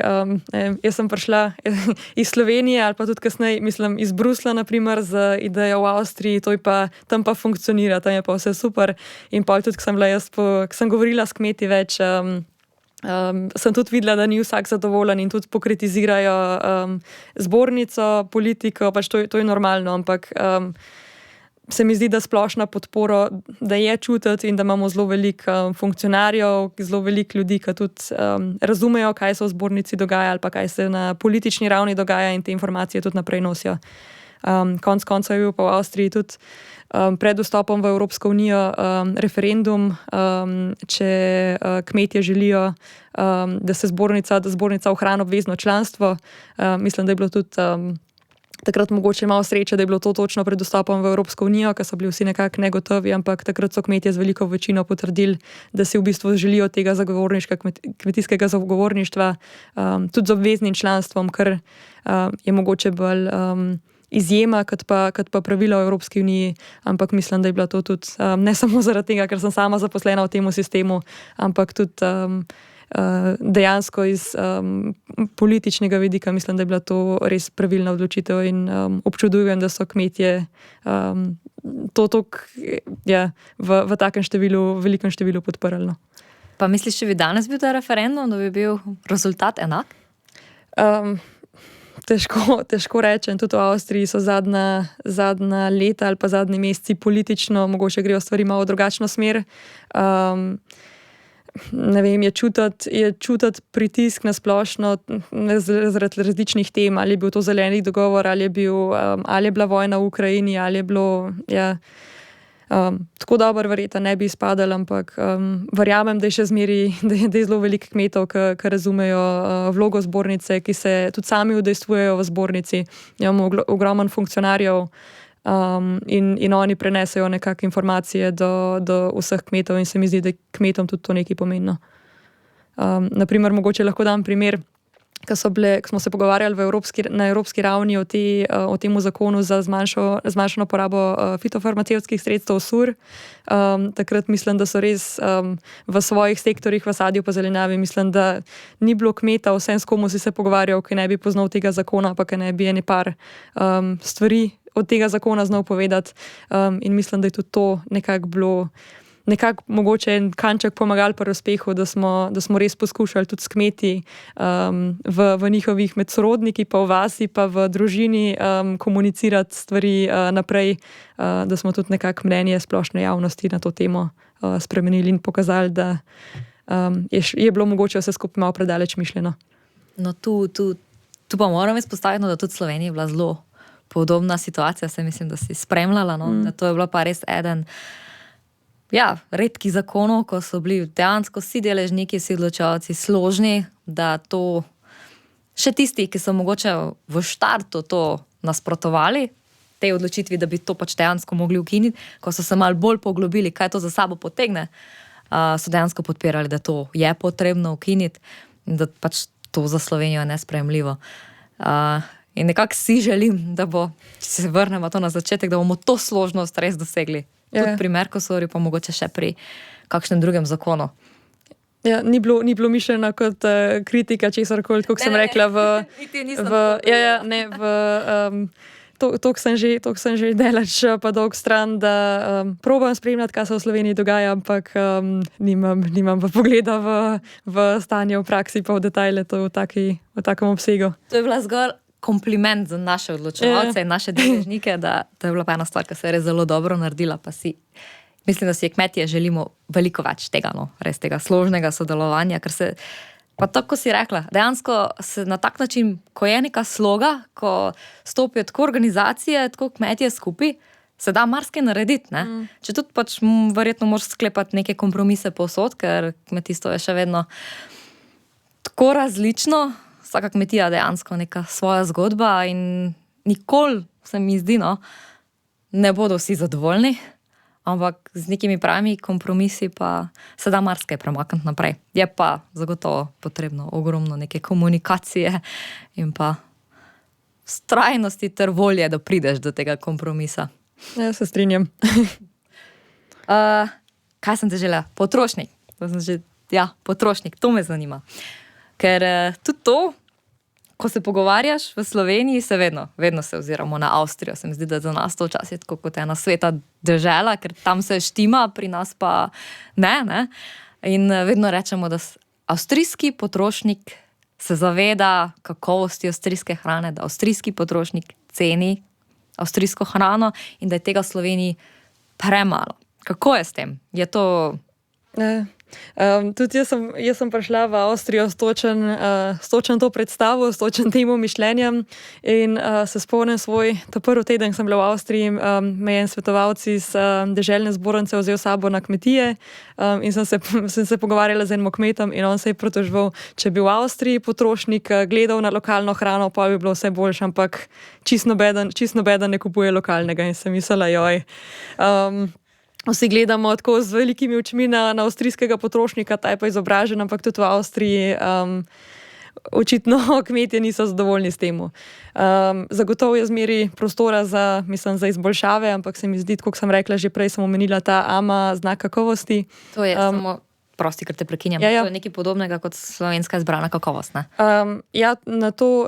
Jaz sem prišla iz Slovenije ali pa tudi kasneje, mislim, iz Brusla, naprimer, z idejo v Avstriji, tam pa funkcionira, tam je pa vse super. In pa tudi, ko sem govorila s kmeti več, sem tudi videla, da ni vsak zadovoljen in tudi pokritizirajo zbornico, politiko, pač to je normalno, ampak se mi zdi, da splošna podpora, da je čutiti in da imamo zelo veliko funkcionarjev, zelo veliko ljudi, ki tudi razumejo, kaj se v zbornici dogaja ali pa kaj se na politični ravni dogaja in te informacije tudi naprej nosijo. Konec koncev je bil pa v Avstriji tudi pred vstopom v Evropsko unijo referendum, če kmetje želijo, da zbornica ohrani obvezno članstvo. Mislim, da je bilo tudi takrat mogoče malo sreče, da je bilo to točno pred vstopom v Evropsko unijo, ker so bili vsi nekako negotovi, ampak takrat so kmetje z veliko večino potrdili, da si v bistvu želijo tega kmetijskega zagovorništva, tudi z obveznim članstvom, kar je mogoče bolj izjema, kot pa pravilo v Evropski uniji, ampak mislim, da je bila to tudi ne samo zaradi tega, ker sem sama zaposlena v tem sistemu, ampak tudi dejansko iz političnega vidika mislim, da je bila to res pravilna odločitev in občudujem, da so kmetje to v takem velikem številu podprli. No. Pa misliš, če bi danes bil ta referendum, da bi bil rezultat enak? Težko rečem, tudi v Avstriji so zadnja leta ali pa zadnji meseci politično, mogoče grejo stvari malo v drugačno smer. ne vem, je čutiti pritisk na splošno zaradi različnih tem, ali je bil to zeleni dogovor, ali je bila vojna v Ukrajini, ali je bilo, tako dobro verjetno ne bi izpadalo, ampak verjamem, da je še zmeri, da je zelo veliko kmetov, ki razumejo vlogo zbornice, ki se tudi sami udejstvujejo v zbornici. Imamo ogromen funkcionarjev, in oni prenesejo nekakšne informacije do vseh kmetov in se mi zdi, da je kmetom tudi to nekaj pomembno. Naprimer, mogoče lahko dam primer, ko smo se pogovarjali na evropski ravni o tem zakonu za zmanjšano porabo fitofarmacevtskih sredstev SUR. Takrat mislim, da so res v svojih sektorjih, v sadju pa zelenjavi, mislim, da ni bilo kmeta, vsem s komu si se pogovarjal, ki ne bi poznal tega zakona, pa ki ne bi ene par stvari od tega zakona znal povedati. In mislim, da je tudi to nekako mogoče en kanček pomagal pri uspehu, da smo res poskušali tudi s kmeti v njihovih med sorodniki, pa v vasi, pa v družini komunicirati stvari naprej, da smo tudi nekako mnenje splošne javnosti na to temo spremenili in pokazali, da je bilo mogoče vse skupaj malo predaleč mišljeno. No, tu pa moram izpostaviti, da tudi v Sloveniji je bila zelo podobna situacija, se mislim, da si spremljala, da to je bilo pa res eden redkih zakonov, ko so bili dejansko vsi deležniki, vsi odločevalci složni, da to še tisti, ki so mogoče v štartu to nasprotovali, tej odločitvi, da bi to pač dejansko mogli ukiniti, ko so se malo bolj poglobili, kaj to za sabo potegne, so dejansko podpirali, da to je potrebno ukiniti in da pač to za Slovenijo je nesprejemljivo. In nekako si želim, da bo, če se vrnemo to na začetek, da bomo to složnost res dosegli. Tudi pri Mercosurju, pa mogoče še pri kakšnem drugem zakonu. Ja, ni bilo mišljeno kot kritika česarkoli, kot sem rekla toliko sem že delač pa dolg stran, da probam spremljati, kaj se v Sloveniji dogaja, ampak nimam pa pogleda v stanje v praksi, pa v detajle to v takem obsegu. To je bila zgolj kompliment za naše odločevalce in naše deležnike, da je bila pa ena stvar, ki se je res zelo dobro naredila, pa mislim, da si kmetje želimo veliko več tega, res tega složnega sodelovanja, ker se, pa tako si rekla, dejansko se na tak način, ko je neka sloga, ko stopijo tako organizacije, tako kmetje skupaj, se da marsikaj narediti, ne? Če tudi pač verjetno moraš sklepati neke kompromise povsod, ker kmetijstvo je še vedno tako različno, vsaka kmetija dejansko neka svoja zgodba in nikoli, se mi zdi, ne bodo vsi zadovoljni, ampak z nekimi pravimi kompromisi pa se da marsikaj premakniti naprej. Je pa zagotovo potrebno ogromno neke komunikacije in pa vztrajnosti ter volje, da prideš do tega kompromisa. Ja, se strinjam. Kaj sem te želela? Potrošnik. Potrošnik, to me zanima. Ker tudi to, ko se pogovarjaš v Sloveniji, se vedno se oziramo na Avstrijo. Se mi zdi, da za nas to včasih tako kot ena sveta dežela, ker tam se štima, pri nas pa ne. In vedno rečemo, da avstrijski potrošnik se zaveda kakovosti avstrijske hrane, da avstrijski potrošnik ceni avstrijsko hrano in da je tega v Sloveniji premalo. Kako je s tem? Je to... Tudi jaz sem prišla v Avstrijo s točen to predstavo, s točen temu mišljenjem in se spomnim ta prvi teden, sem bila v Avstriji, me je en svetovalec iz deželne zbornice vzel sabo na kmetije in sem se pogovarjala z enim kmetom in on se je pritoževal, če bi v Avstriji potrošnik gledal na lokalno hrano, pa bi bilo vse boljše, ampak čisto nobeden ne kupuje lokalnega in sem mislila, vsi gledamo tako z velikimi očmi na avstrijskega potrošnika, ta je pa izobražen, ampak tudi v Avstriji očitno kmetje niso zadovoljni s tem. Zagotovo je zmeri prostora za izboljšave, ampak se mi zdi, kot sem rekla, že prej sem omenila ta AMA znak kakovosti. To je samo... Prosti, ker te prekinjam. To je nekaj podobnega kot slovenska izbrana kakovost, ne? Na to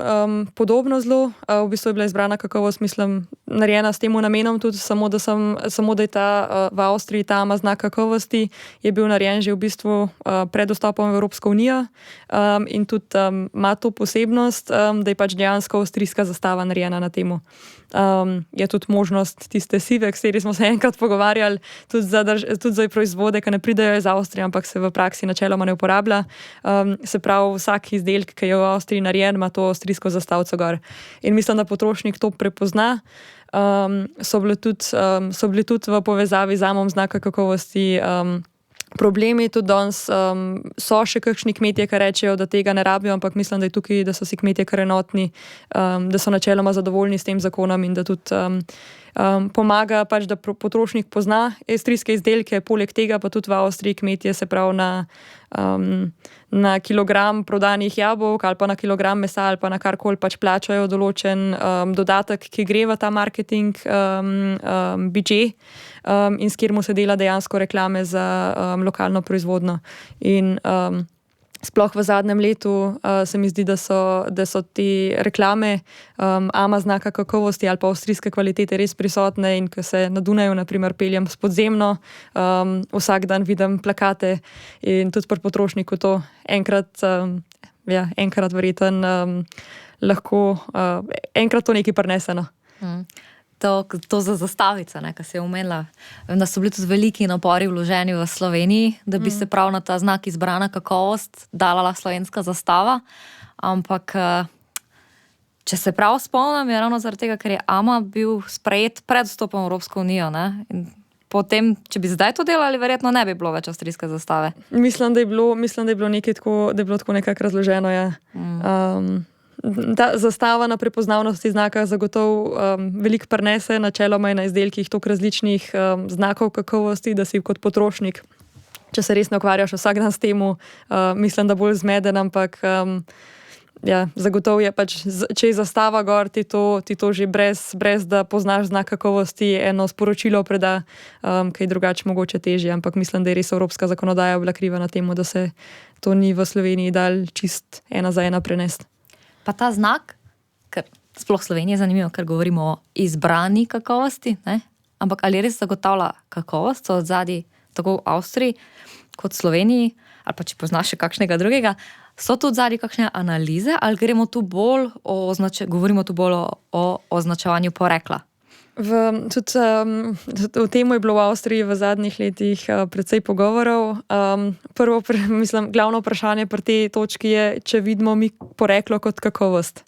podobno zelo. V bistvu je bila izbrana kakovost, mislim, narejena s tem namenom, tudi samo da je ta v Avstriji ta AMA znak kakovosti, je bil narejen že v bistvu pred vstopom v Evropsko unijo in tudi ima to posebnost, da je pač dejansko avstrijska zastava narejena na temu. Je tudi možnost tiste sive, s kateri smo se enkrat pogovarjali, tudi za proizvode, ki ne pridejo iz Avstrije, ampak se v praksi načeloma ne uporablja. Se pravi, vsak izdelek, ki je v Avstriji narejen, ima to avstrijsko zastavico gor. In mislim, da potrošnik to prepozna. So bili tudi v povezavi z AMA znaka kakovosti problemi, tudi danes so še kakšni kmetje, ki rečejo, da tega ne rabijo, ampak mislim, da je tukaj, da so si kmetje kar enotni, da so načeloma zadovoljni s tem zakonom in da tudi pomaga pač, da potrošnik pozna avstrijske izdelke, poleg tega pa tudi v Avstriji kmetje, se pravi na kilogram prodanih jabolk ali pa na kilogram mesa ali pa na karkoli pač plačajo določen dodatek, ki gre v ta marketing budžet in s kjer mu se dela dejansko reklame za lokalno proizvodno. In sploh v zadnjem letu se mi zdi, da so te reklame AMA znaka kakovosti ali pa avstrijske kvalitete res prisotne in ko se na Dunaju, naprimer, peljem s podzemno, vsak dan vidim plakate in tudi pri potrošniku to enkrat verjeten lahko, enkrat to nekaj prinese. To za zastavice, ki si je omenila. Vem, da so bili tudi veliki napori vloženi v Sloveniji, da bi se prav na ta znak izbrana kakovost dala slovenska zastava. Ampak, če se prav spomnim, je ravno zaradi tega, ker je AMA bil sprejet pred vstopom v Evropsko unijo. In potem, če bi zdaj to delali, verjetno ne bi bilo več avstrijske zastave. Mislim, da je bilo nekaj tako, da je bilo tako nekako razloženo, ja. Ta zastava na prepoznavnosti znaka zagotovo veliko prinese, načeloma je na izdelkih toliko različnih znakov kakovosti, da si kot potrošnik, če se res ne ukvarjaš vsak dan s temu, mislim, da bolj zmeden, ampak zagotovo je pač, če je zastava gor, ti to že brez da poznaš znak kakovosti, eno sporočilo preda, kaj drugače mogoče težje, ampak mislim, da je res evropska zakonodaja bila kriva na temu, da se to ni v Sloveniji dal čist ena za ena prenesti. Pa ta znak, ker sploh Slovenija je zanimivo, ker govorimo o izbrani kakovosti, ne? Ampak ali res zagotavlja kakovost, so odzadaj tako v Avstriji kot Sloveniji, ali pa če poznaš še kakšnega drugega, so tu odzadaj kakšne analize, ali govorimo tu bolj o označevanju porekla? O tem je bilo v Avstriji v zadnjih letih precej pogovorov. Glavno vprašanje pri tej točki je, če vidimo mi poreklo kot kakovost.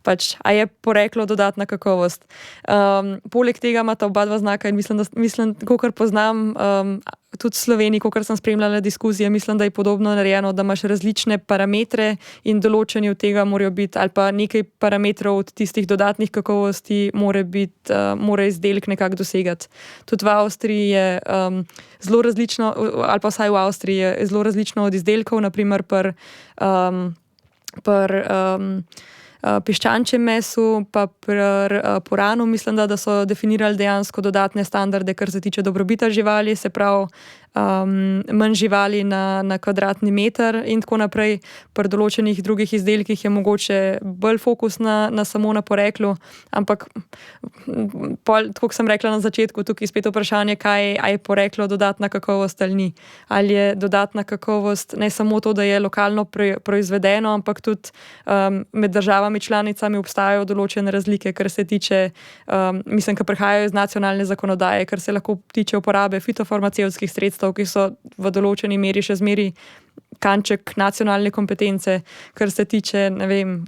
Pač, a je poreklo dodatna kakovost. Poleg tega imata oba dva znaka in mislim, kakor poznam, tudi v Sloveniji, kakor sem spremljala diskuzije, mislim, da je podobno narejeno, da imaš različne parametre in določeni od tega morajo biti, ali pa nekaj parametrov od tistih dodatnih kakovosti mora izdelek nekako dosegati. Tudi v Avstriji je zelo različno, ali pa vsaj v Avstriji je zelo različno od izdelkov, naprimer pri piščančjem mesu, pa pri puranu mislim, da so definirali dejansko dodatne standarde, kar se tiče dobrobita živali, se pravi manj živali na kvadratni meter in tako naprej. Pri določenih drugih izdelkih je mogoče bolj fokus na samo na poreklu, ampak tako sem rekla na začetku, tukaj spet vprašanje, a je poreklo dodatna kakovost ali ni. Ali je dodatna kakovost ne samo to, da je lokalno proizvedeno, ampak tudi med državami članicami obstajajo določene razlike, kar se tiče, ki prihajajo iz nacionalne zakonodaje, kar se lahko tiče uporabe fitofarmacevtskih sredstev, ki so v določeni meri še zmeri kanček nacionalne kompetence, kar se tiče, ne vem,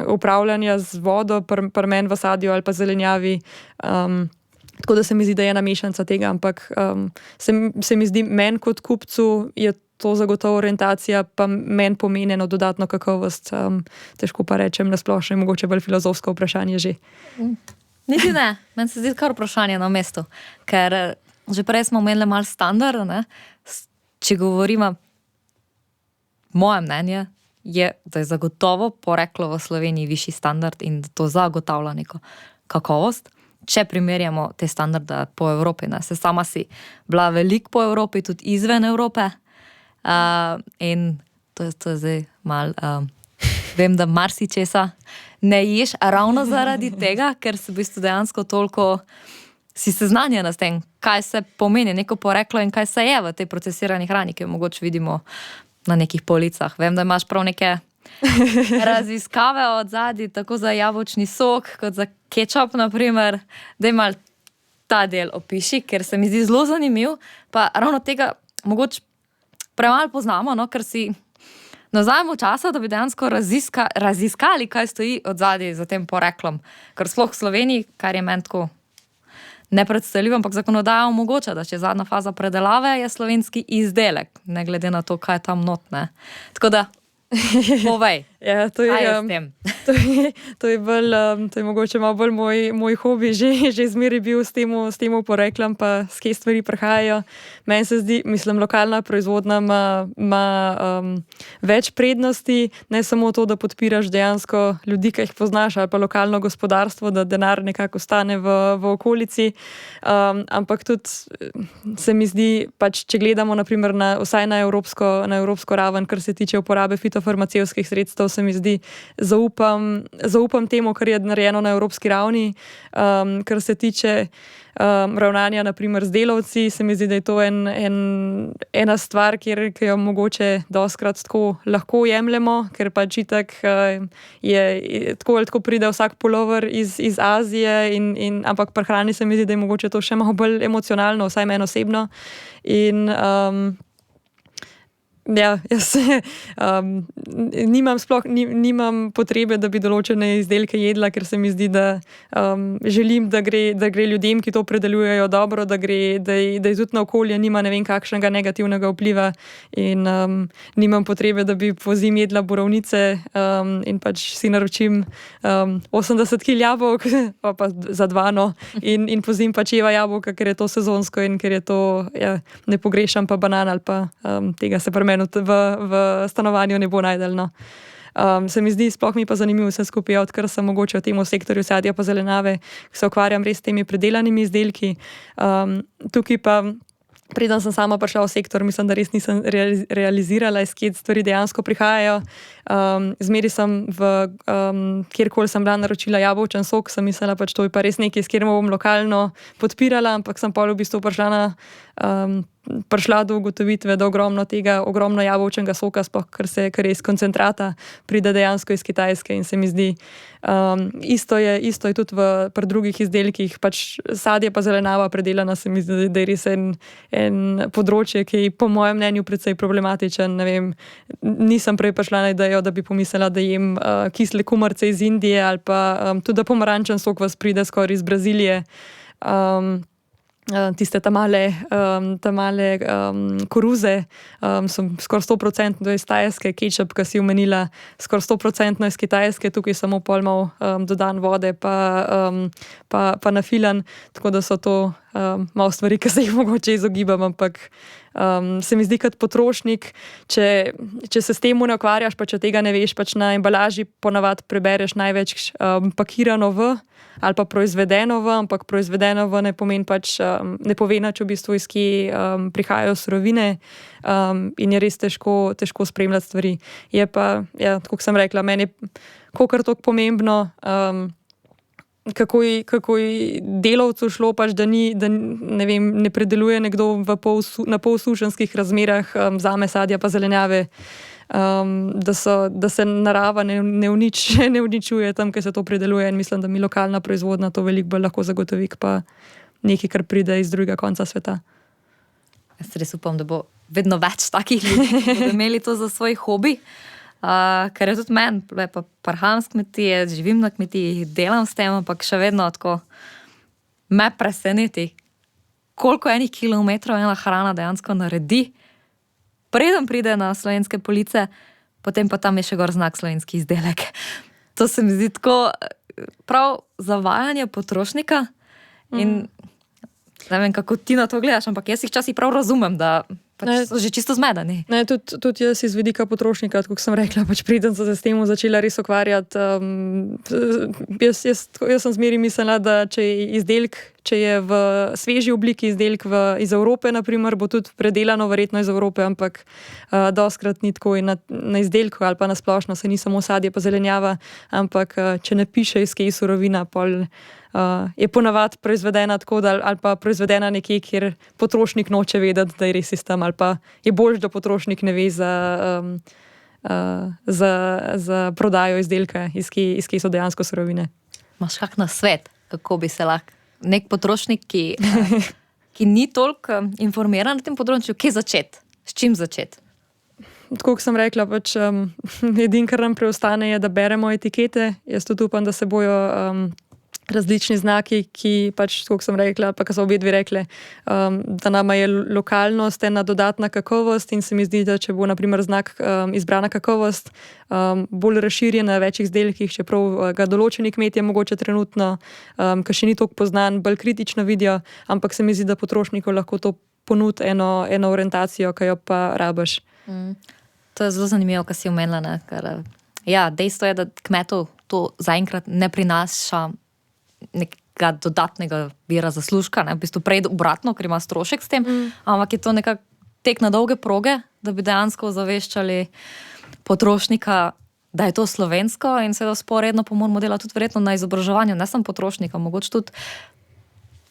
upravljanja z vodo, pri meni v sadju ali pa zelenjavi. Tako da se mi zdi, da je ena mešanca tega, ampak se mi zdi, meni kot kupcu je to zagotovo orientacija, pa meni pomeni eno dodatno kakovost. Težko pa rečem na splošno, mogoče bolj filozofsko vprašanje že. Niti ne, meni se zdi kar vprašanje na mestu, ker že prej smo omenili malo standard, ne? Če govorimo, moje mnenje je, da je zagotovo poreklo v Sloveniji višji standard in da to zagotavlja neko kakovost. Če primerjamo te standarde po Evropi, ne? Se sama si bila veliko po Evropi, tudi izven Evrope, in to je zdaj malo vem, da marsičesa ne ješ ravno zaradi tega, ker se v bistvu dejansko toliko si seznanjena s tem, kaj se pomeni neko poreklo in kaj se je v tej procesirani hrani, ki jo mogoče vidimo na nekih policah. Vem, da imaš prav neke raziskave od zadnji, tako za jabolčni sok, kot za kečap, naprimer, da ima ta del opiši, ker se mi zdi zelo zanimiv, pa ravno tega mogoče premalo poznamo, no, ker si nazajmo časa, da bi dejansko raziskali, kaj stoji od zadnji za tem poreklom. Ker sploh v Sloveniji, kar je meni tako nepredstavljivo, ampak zakonodaja omogoča, da če zadnja faza predelave je slovenski izdelek, ne glede na to, kaj je tam not, ne. Tako da, povej, Ja, kaj je s tem? to je mogoče malo bolj moj hobi, že zmeraj bil s tem poreklom, pa s kje stvari prihajajo. Meni se zdi, mislim, lokalna proizvodnja ima več prednosti, ne samo to, da podpiraš dejansko ljudi, ki jih poznaš, ali pa lokalno gospodarstvo, da denar nekako ostane v okolici, ampak tudi se mi zdi, pač, če gledamo naprimer vsaj na evropsko raven, kar se tiče uporabe fitofarmacevtskih sredstev, se mi zdi, zaupam temu, kar je narejeno na evropski ravni. Kar se tiče ravnanja naprimer z delavci, se mi zdi, da je to ena stvar, ki jo mogoče dostikrat tako lahko jemljemo, ker pač itak je tako ali tako pride vsak pulover iz Azije, ampak pri hrani se mi zdi, da je mogoče to še malo bolj emocionalno, vsaj meni osebno. In ja, jaz nimam potrebe, da bi določene izdelke jedla, ker se mi zdi, da želim, da gre ljudem, ki to predelujejo, dobro, da je tudi na okolje nima ne vem kakšnega negativnega vpliva in nimam potrebe, da bi pozim jedla borovnice in pač si naročim 80 kil jabolk, pa za 2, no, in pozim pač jeva jabolka, ker je to sezonsko in ker je to, ja, ne pogrešam pa banan ali pa tega se pri meni v stanovanju ne bo najdel. Se mi zdi, sploh mi pa zanimivo vse skupaj, odkar sem mogoče v tem sektorju sadja pa zelenjave, se ukvarjam res s temi predelanimi izdelki. Tukaj pa, preden sem sama prišla v sektor, mislim, da res nisem realizirala, iz kje stvari dejansko prihajajo. Zmeri sem kjerkoli sem bila naročila jabolčen sok, sem mislila, pač to je pa res nekaj, s kjer bom lokalno podpirala, ampak sem pol v bistvu prišla do ugotovitve, da ogromno jabolčnega soka, sploh kar je iz koncentrata, pride dejansko iz Kitajske in se mi zdi, isto je tudi pri drugih izdelkih, pač sadje pa zelenjava predelana, se mi zdi, da je res en področje, ki je po mojem mnenju precej problematičen. Ne vem, nisem prej prišla na idejo, da bi pomislila, da jem kisle kumarce iz Indije ali pa tudi da pomarančen sok vas pride skoraj iz Brazilije. Tiste tamale koruze so skoraj 100% iz Tajske, kečap, ki si omenila, skoraj 100% iz Kitajske, tukaj samo pol malo dodan vode pa nafilan, tako da so to malo stvari, ki se jih mogoče izogibam, ampak se mi zdi kot potrošnik, če se s tem ne ukvarjaš, pa če tega ne veš, pač na embalaži ponavadi prebereš največ pakirano v ali pa proizvedeno v, ampak proizvedeno v ne pomeni pač, ne pove nič v bistvu, iz kje prihajajo surovine in je res težko spremljati stvari. Je pa, ja, tako sem rekla, meni je kakor toliko pomembno, kako je delavcu šlo, pač, da ne predeluje nekdo na polsušenskih razmerah zame sadja pa zelenjave, da se narava ne uničuje tam, kjer se to predeluje, in mislim, da mi lokalna proizvodnja to veliko bolj lahko zagotovi, pa nekaj, kar pride iz drugega konca sveta. Jaz res upam, da bo vedno več takih ljudi, ki bodo imeli to za svoj hobi, ker je tudi meni, pa prihajam s kmetije, živim na kmetiji, delam s tem, ampak še vedno tako me preseneti, koliko enih kilometrov ena hrana dejansko naredi, preden pride na slovenske police, potem pa tam je še gor znak slovenski izdelek. To se mi zdi tako prav zavajanje potrošnika in ne vem, kako ti na to gledaš, ampak jaz jih včasih prav razumem, da pač so že čisto zmedeni. Ne, tudi jaz iz vidika potrošnika, kot sem rekla, pač preden sem se s tem začela res ukvarjati. Jaz sem zmeri mislila, da če je izdelek če je v sveži obliki izdelek iz Evrope, naprimer, bo tudi predelano verjetno iz Evrope, ampak dostkrat ni tako in na izdelku ali pa na splošno se ni samo sadje pa zelenjava, ampak če ne piše, iz kje je surovina, pol je ponavadi proizvedena tako, ali pa proizvedena nekje, kjer potrošnik noče vedeti, da je res iz tam, ali pa je bolj, da potrošnik ne ve za prodajo izdelka, iz kje so dejansko surovine. Imaš kak na svet, kako bi se lahko nek potrošnik, ki ni toliko informiran na tem področju, kje začeti, s čim začeti? Tako kot sem rekla, pač edino, kar nam preostane, je, da beremo etikete. Jaz tudi upam, da se bojo različni znaki, ki pač, tako kot sem rekla, pa so obedve rekle, da nama je lokalnost ena dodatna kakovost in se mi zdi, da če bo naprimer znak izbrana kakovost bolj razširjen na več izdelkih, čeprav ga določeni kmetje mogoče trenutno, ki še ni toliko poznan, bolj kritično vidijo, ampak se mi zdi, da potrošniku lahko to ponudi eno orientacijo, ki jo pa rabiš. To je zelo zanimivo, kar si omenila. Dejstvo je, da kmetov to zaenkrat ne prinaša nekega dodatnega vira zaslužka, v bistvu prej obratno, ker ima strošek s tem, ampak je to nekako tek na dolge proge, da bi dejansko ozaveščali potrošnika, da je to slovensko in seveda sporedno pa moramo delati tudi verjetno na izobraževanju, ne samo potrošnika, mogoče tudi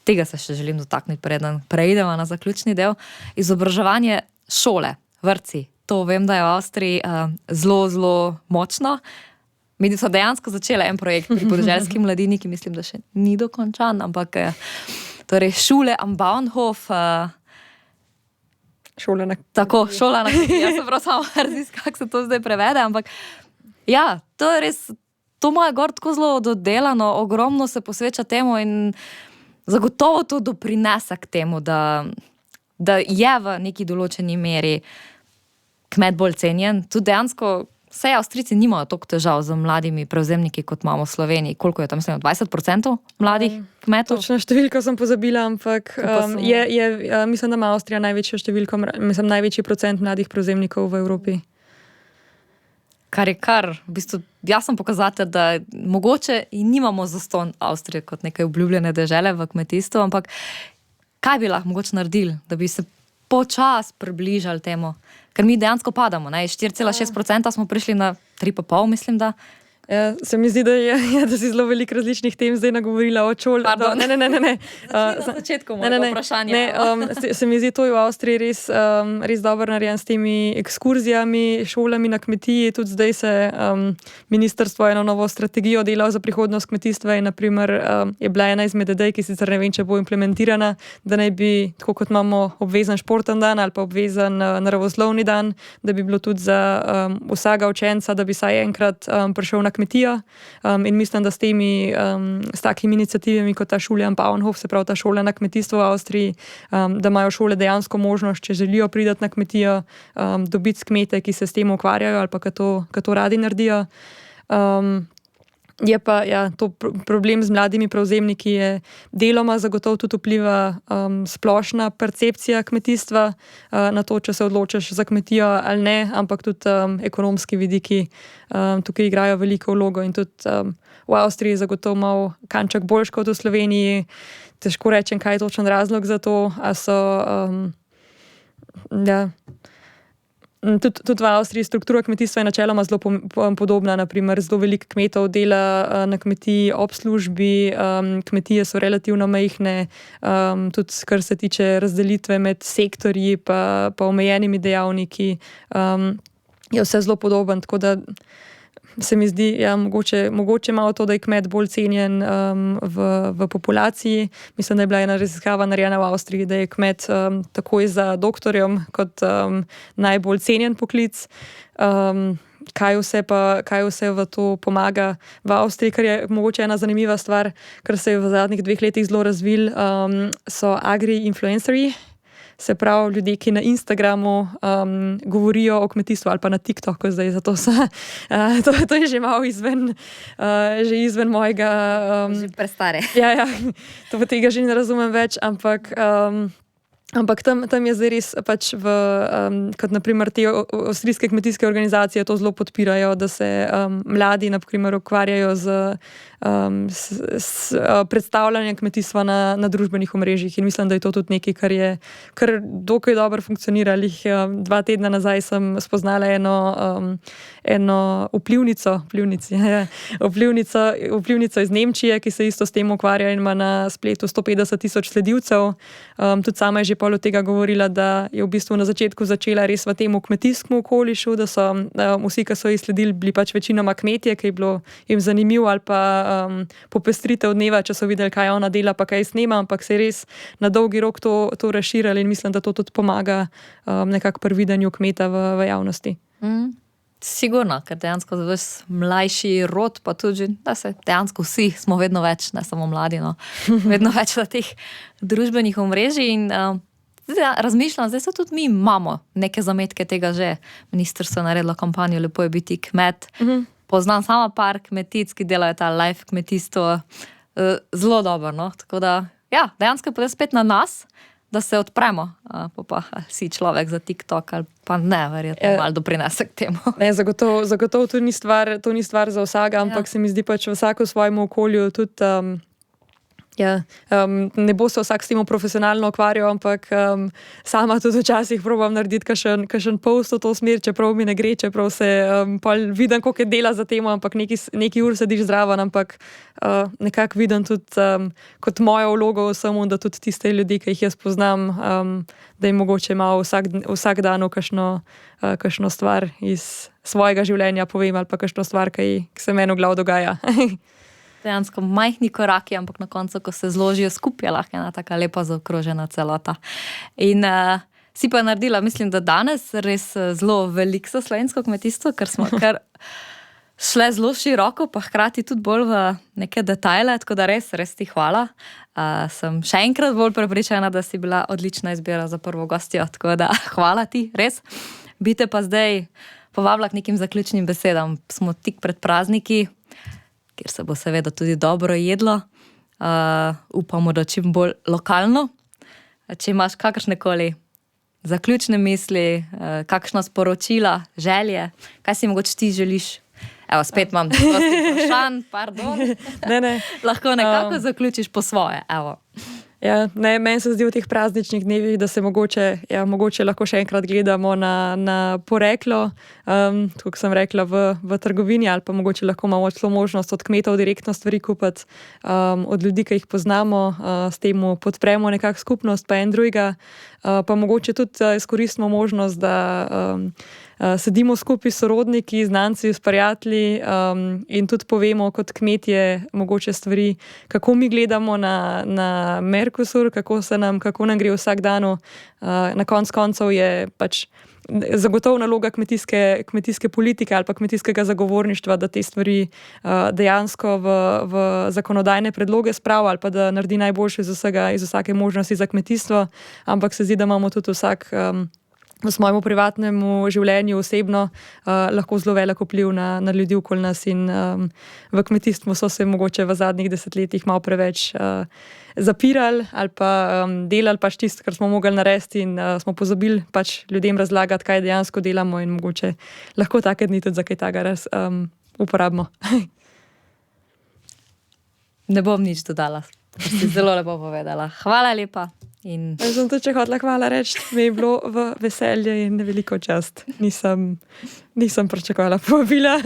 tega se še želim dotakniti, preden preidemo na zaključni del. Izobraževanje šole, vrtci, to vem, da je v Avstriji zelo, zelo močno. Mi smo dejansko začeli en projekt pri podeželski mladini, ki mislim, da še ni dokončan, ampak torej Schule am Bauernhof. Šola na kmetiji. Jaz sem prav samo razmislila, kako se to zdaj prevede, ampak ja, to je res, to moje gor tako zelo dodelano, ogromno se posveča temu in zagotovo to doprinese k temu, da je v neki določeni meri kmet bolj cenjen. Tudi dejansko vse Avstrijci nimajo toliko težav z mladimi prevzemniki, kot imamo v Sloveniji. Koliko je tam, mislim, 20% mladih kmetov? Točno številko sem pozabila, ampak mislim, da ima Avstrija največjo številko, mislim, največji procent mladih prevzemnikov v Evropi. Kar je v bistvu jasen pokazatelj, da mogoče in nimamo zastonj Avstrije kot neke obljubljene dežele v kmetijstvu, ampak kaj bi lahko mogoče naredili, da bi se počas približali temu? Ker mi dejansko padamo, 4,6% smo prišli na 3,5%, mislim, da. Ja, se mi zdi, da si zelo veliko različnih tem zdaj nagovorila o šoli. Ne. Na začetku mojega vprašanja. Se mi zdi, to je v Avstriji res dobro narejen s temi ekskurzijami, šolami na kmetiji. Tudi zdaj se ministrstvo eno novo strategijo dela za prihodnost kmetijstva in naprimer je bila ena izmed idej, ki sicer ne vem, če bo implementirana, da naj bi, tako kot imamo obvezen športen dan ali pa obvezen naravoslovni dan, da bi bilo tudi za vsakega učenca, da bi saj enkrat prišel na kmetijo in mislim, da s takimi iniciativami kot ta Schule am Bauernhof, se pravi ta šola na kmetijstvo v Avstriji, da imajo šole dejansko možnost, če želijo priti na kmetijo, dobiti kmete, ki se s tem ukvarjajo ali pa ki to radi naredijo. Je pa to problem z mladimi prevzemniki, je deloma zagotovo tudi vpliva splošna percepcija kmetijstva na to, če se odločiš za kmetijo ali ne, ampak tudi ekonomski vidiki tukaj igrajo veliko vlogo in tudi v Avstriji zagotovo malo kanček boljš kot v Sloveniji. Težko rečem, kaj je točen razlog za to, a so Tudi v Avstriji struktura kmetijstva je načeloma zelo podobna, naprimer zelo veliko kmetov dela na kmetiji ob službi, kmetije so relativno majhne, tudi kar se tiče razdelitve med sektorji pa omejenimi dejavniki, je vse zelo podoben, tako da se mi zdi, mogoče malo to, da je kmet bolj cenjen v populaciji. Mislim, da je bila ena raziskava narejena v Avstriji, da je kmet takoj za doktorjem kot najbolj cenjen poklic. Kaj vse v to pomaga v Avstriji, kar je mogoče ena zanimiva stvar, kar se je v zadnjih 2 letih zelo razvil, so agri-influencerji. Se pravi, ljudje, ki na Instagramu govorijo o kmetijstvu ali pa na TikToku zdaj, zato to je že malo izven mojega... Že prestare. Ja, tega že ne razumem več, ampak Ampak tam je zdaj res pač kot naprimer te avstrijske kmetijske organizacije to zelo podpirajo, da se mladi naprimer ukvarjajo s predstavljanjem kmetijstva na družbenih omrežjih in mislim, da je to tudi nekaj, kar dokaj dobro funkcionira. 2 tedna nazaj sem spoznala eno vplivnico iz Nemčije, ki se isto s tem ukvarja in ima na spletu 150,000 sledilcev. Tudi sama je že pol od tega govorila, da je v bistvu na začetku začela res v tem kmetijskem okolišu, da so vsi, ki so ji sledili, bili pač večinoma kmetje, ki je bilo jim zanimivo ali pa popestritev dneva, če so videli, kaj ona dela, pa kaj snema, ampak se je res na dolgi rok to razširilo in mislim, da to tudi pomaga nekako pri videnju kmeta v javnosti. Sigurno, ker dejansko ves mlajši rod, pa tudi, da se dejansko vsi smo vedno več, ne samo mladi, no, vedno več na teh družbenih omrežij in razmišljam, zdaj so tudi mi imamo neke zametke tega že. Ministrstvo je naredilo kampanjo Lepo je biti kmet. Poznam sama par kmetic, ki delajo ta live kmetijstvo zelo dobro, no, tako da, ja, dejansko je pa spet na nas, da se odpremo, pa si človek za TikTok ali pa ne, verjetno malo doprinese k temu. Ne, zagotovo to ni stvar za vsega, ampak se mi zdi pač vsako v svojem okolju tudi ne bo se vsak s tem profesionalno ukvarjal, ampak sama tudi včasih probam narediti kakšen post v to smer, čeprav mi ne gre, čeprav se vidim, koliko je dela za temo, ampak neki ur sediš zraven, ampak nekako vidim tudi kot mojo vlogo vsemu, da tudi tiste ljudi, ki jih jaz poznam, da jim mogoče malo vsak dan kakšno stvar iz svojega življenja povem ali pa kakšno stvar, ki se meni v glavu dogaja. Dejansko majhni koraki, ampak na koncu, ko se zložijo skupaj, lahko ena taka lepa zaokrožena celota. In si pa naredila, mislim, da danes res zelo veliko za slovensko kmetijstvo, ker smo kar šle zelo široko, pa hkrati tudi bolj v neke detajle, tako da res ti hvala. Sem še enkrat bolj prepričana, da si bila odlična izbira za prvo gostjo, tako da hvala ti, res. Bi te pa zdaj povabila k nekim zaključnim besedam. Smo tik pred prazniki, kjer se bo seveda tudi dobro jedlo. Upamo, da čim bolj lokalno. Če imaš kakršnekoli zaključne misli, kakšna sporočila, želje, kaj si mogoče ti želiš? Evo, spet imam dosti vprašanj, pardon. Ne. Lahko nekako zaključiš po svoje, evo. Ja, ne, meni se zdi v teh prazničnih dnevih, da se mogoče lahko še enkrat gledamo na poreklo, tako sem rekla, v trgovini ali pa mogoče lahko imamo celo možnost od kmetov direktno stvari kupiti, od ljudi, ki jih poznamo, s tem podpremo nekako skupnost, pa en drugega, pa mogoče tudi izkoristimo možnost, da sedimo skupaj s sorodniki, znanci, s prijatelji in tudi povemo kot kmetje mogoče stvari, kako mi gledamo na Mercosur, kako nam gre vsak dan. Na koncu je pač zagotovo naloga kmetijske politike ali pa kmetijskega zagovorništva, da te stvari dejansko v zakonodajne predloge spravi ali pa da naredi najboljše iz vsake možnosti za kmetijstvo, ampak se zdi, da imamo tudi vsak v svojemu privatnemu življenju osebno lahko zelo velik vpliv na ljudi okoli nas in v kmetijstvu so se mogoče v zadnjih desetletjih malo preveč zapirali ali pa delali pač tisto, kar smo mogli narediti in smo pozabili pač ljudem razlagati, kaj dejansko delamo in mogoče lahko take dni tudi za kaj takega uporabimo. Ne bom nič dodala, si zelo lepo povedala. Hvala lepa. Jaz sem tudi hotela hvala reči, mi je bilo v veselje in veliko čast. Nisem pričakovala povabila.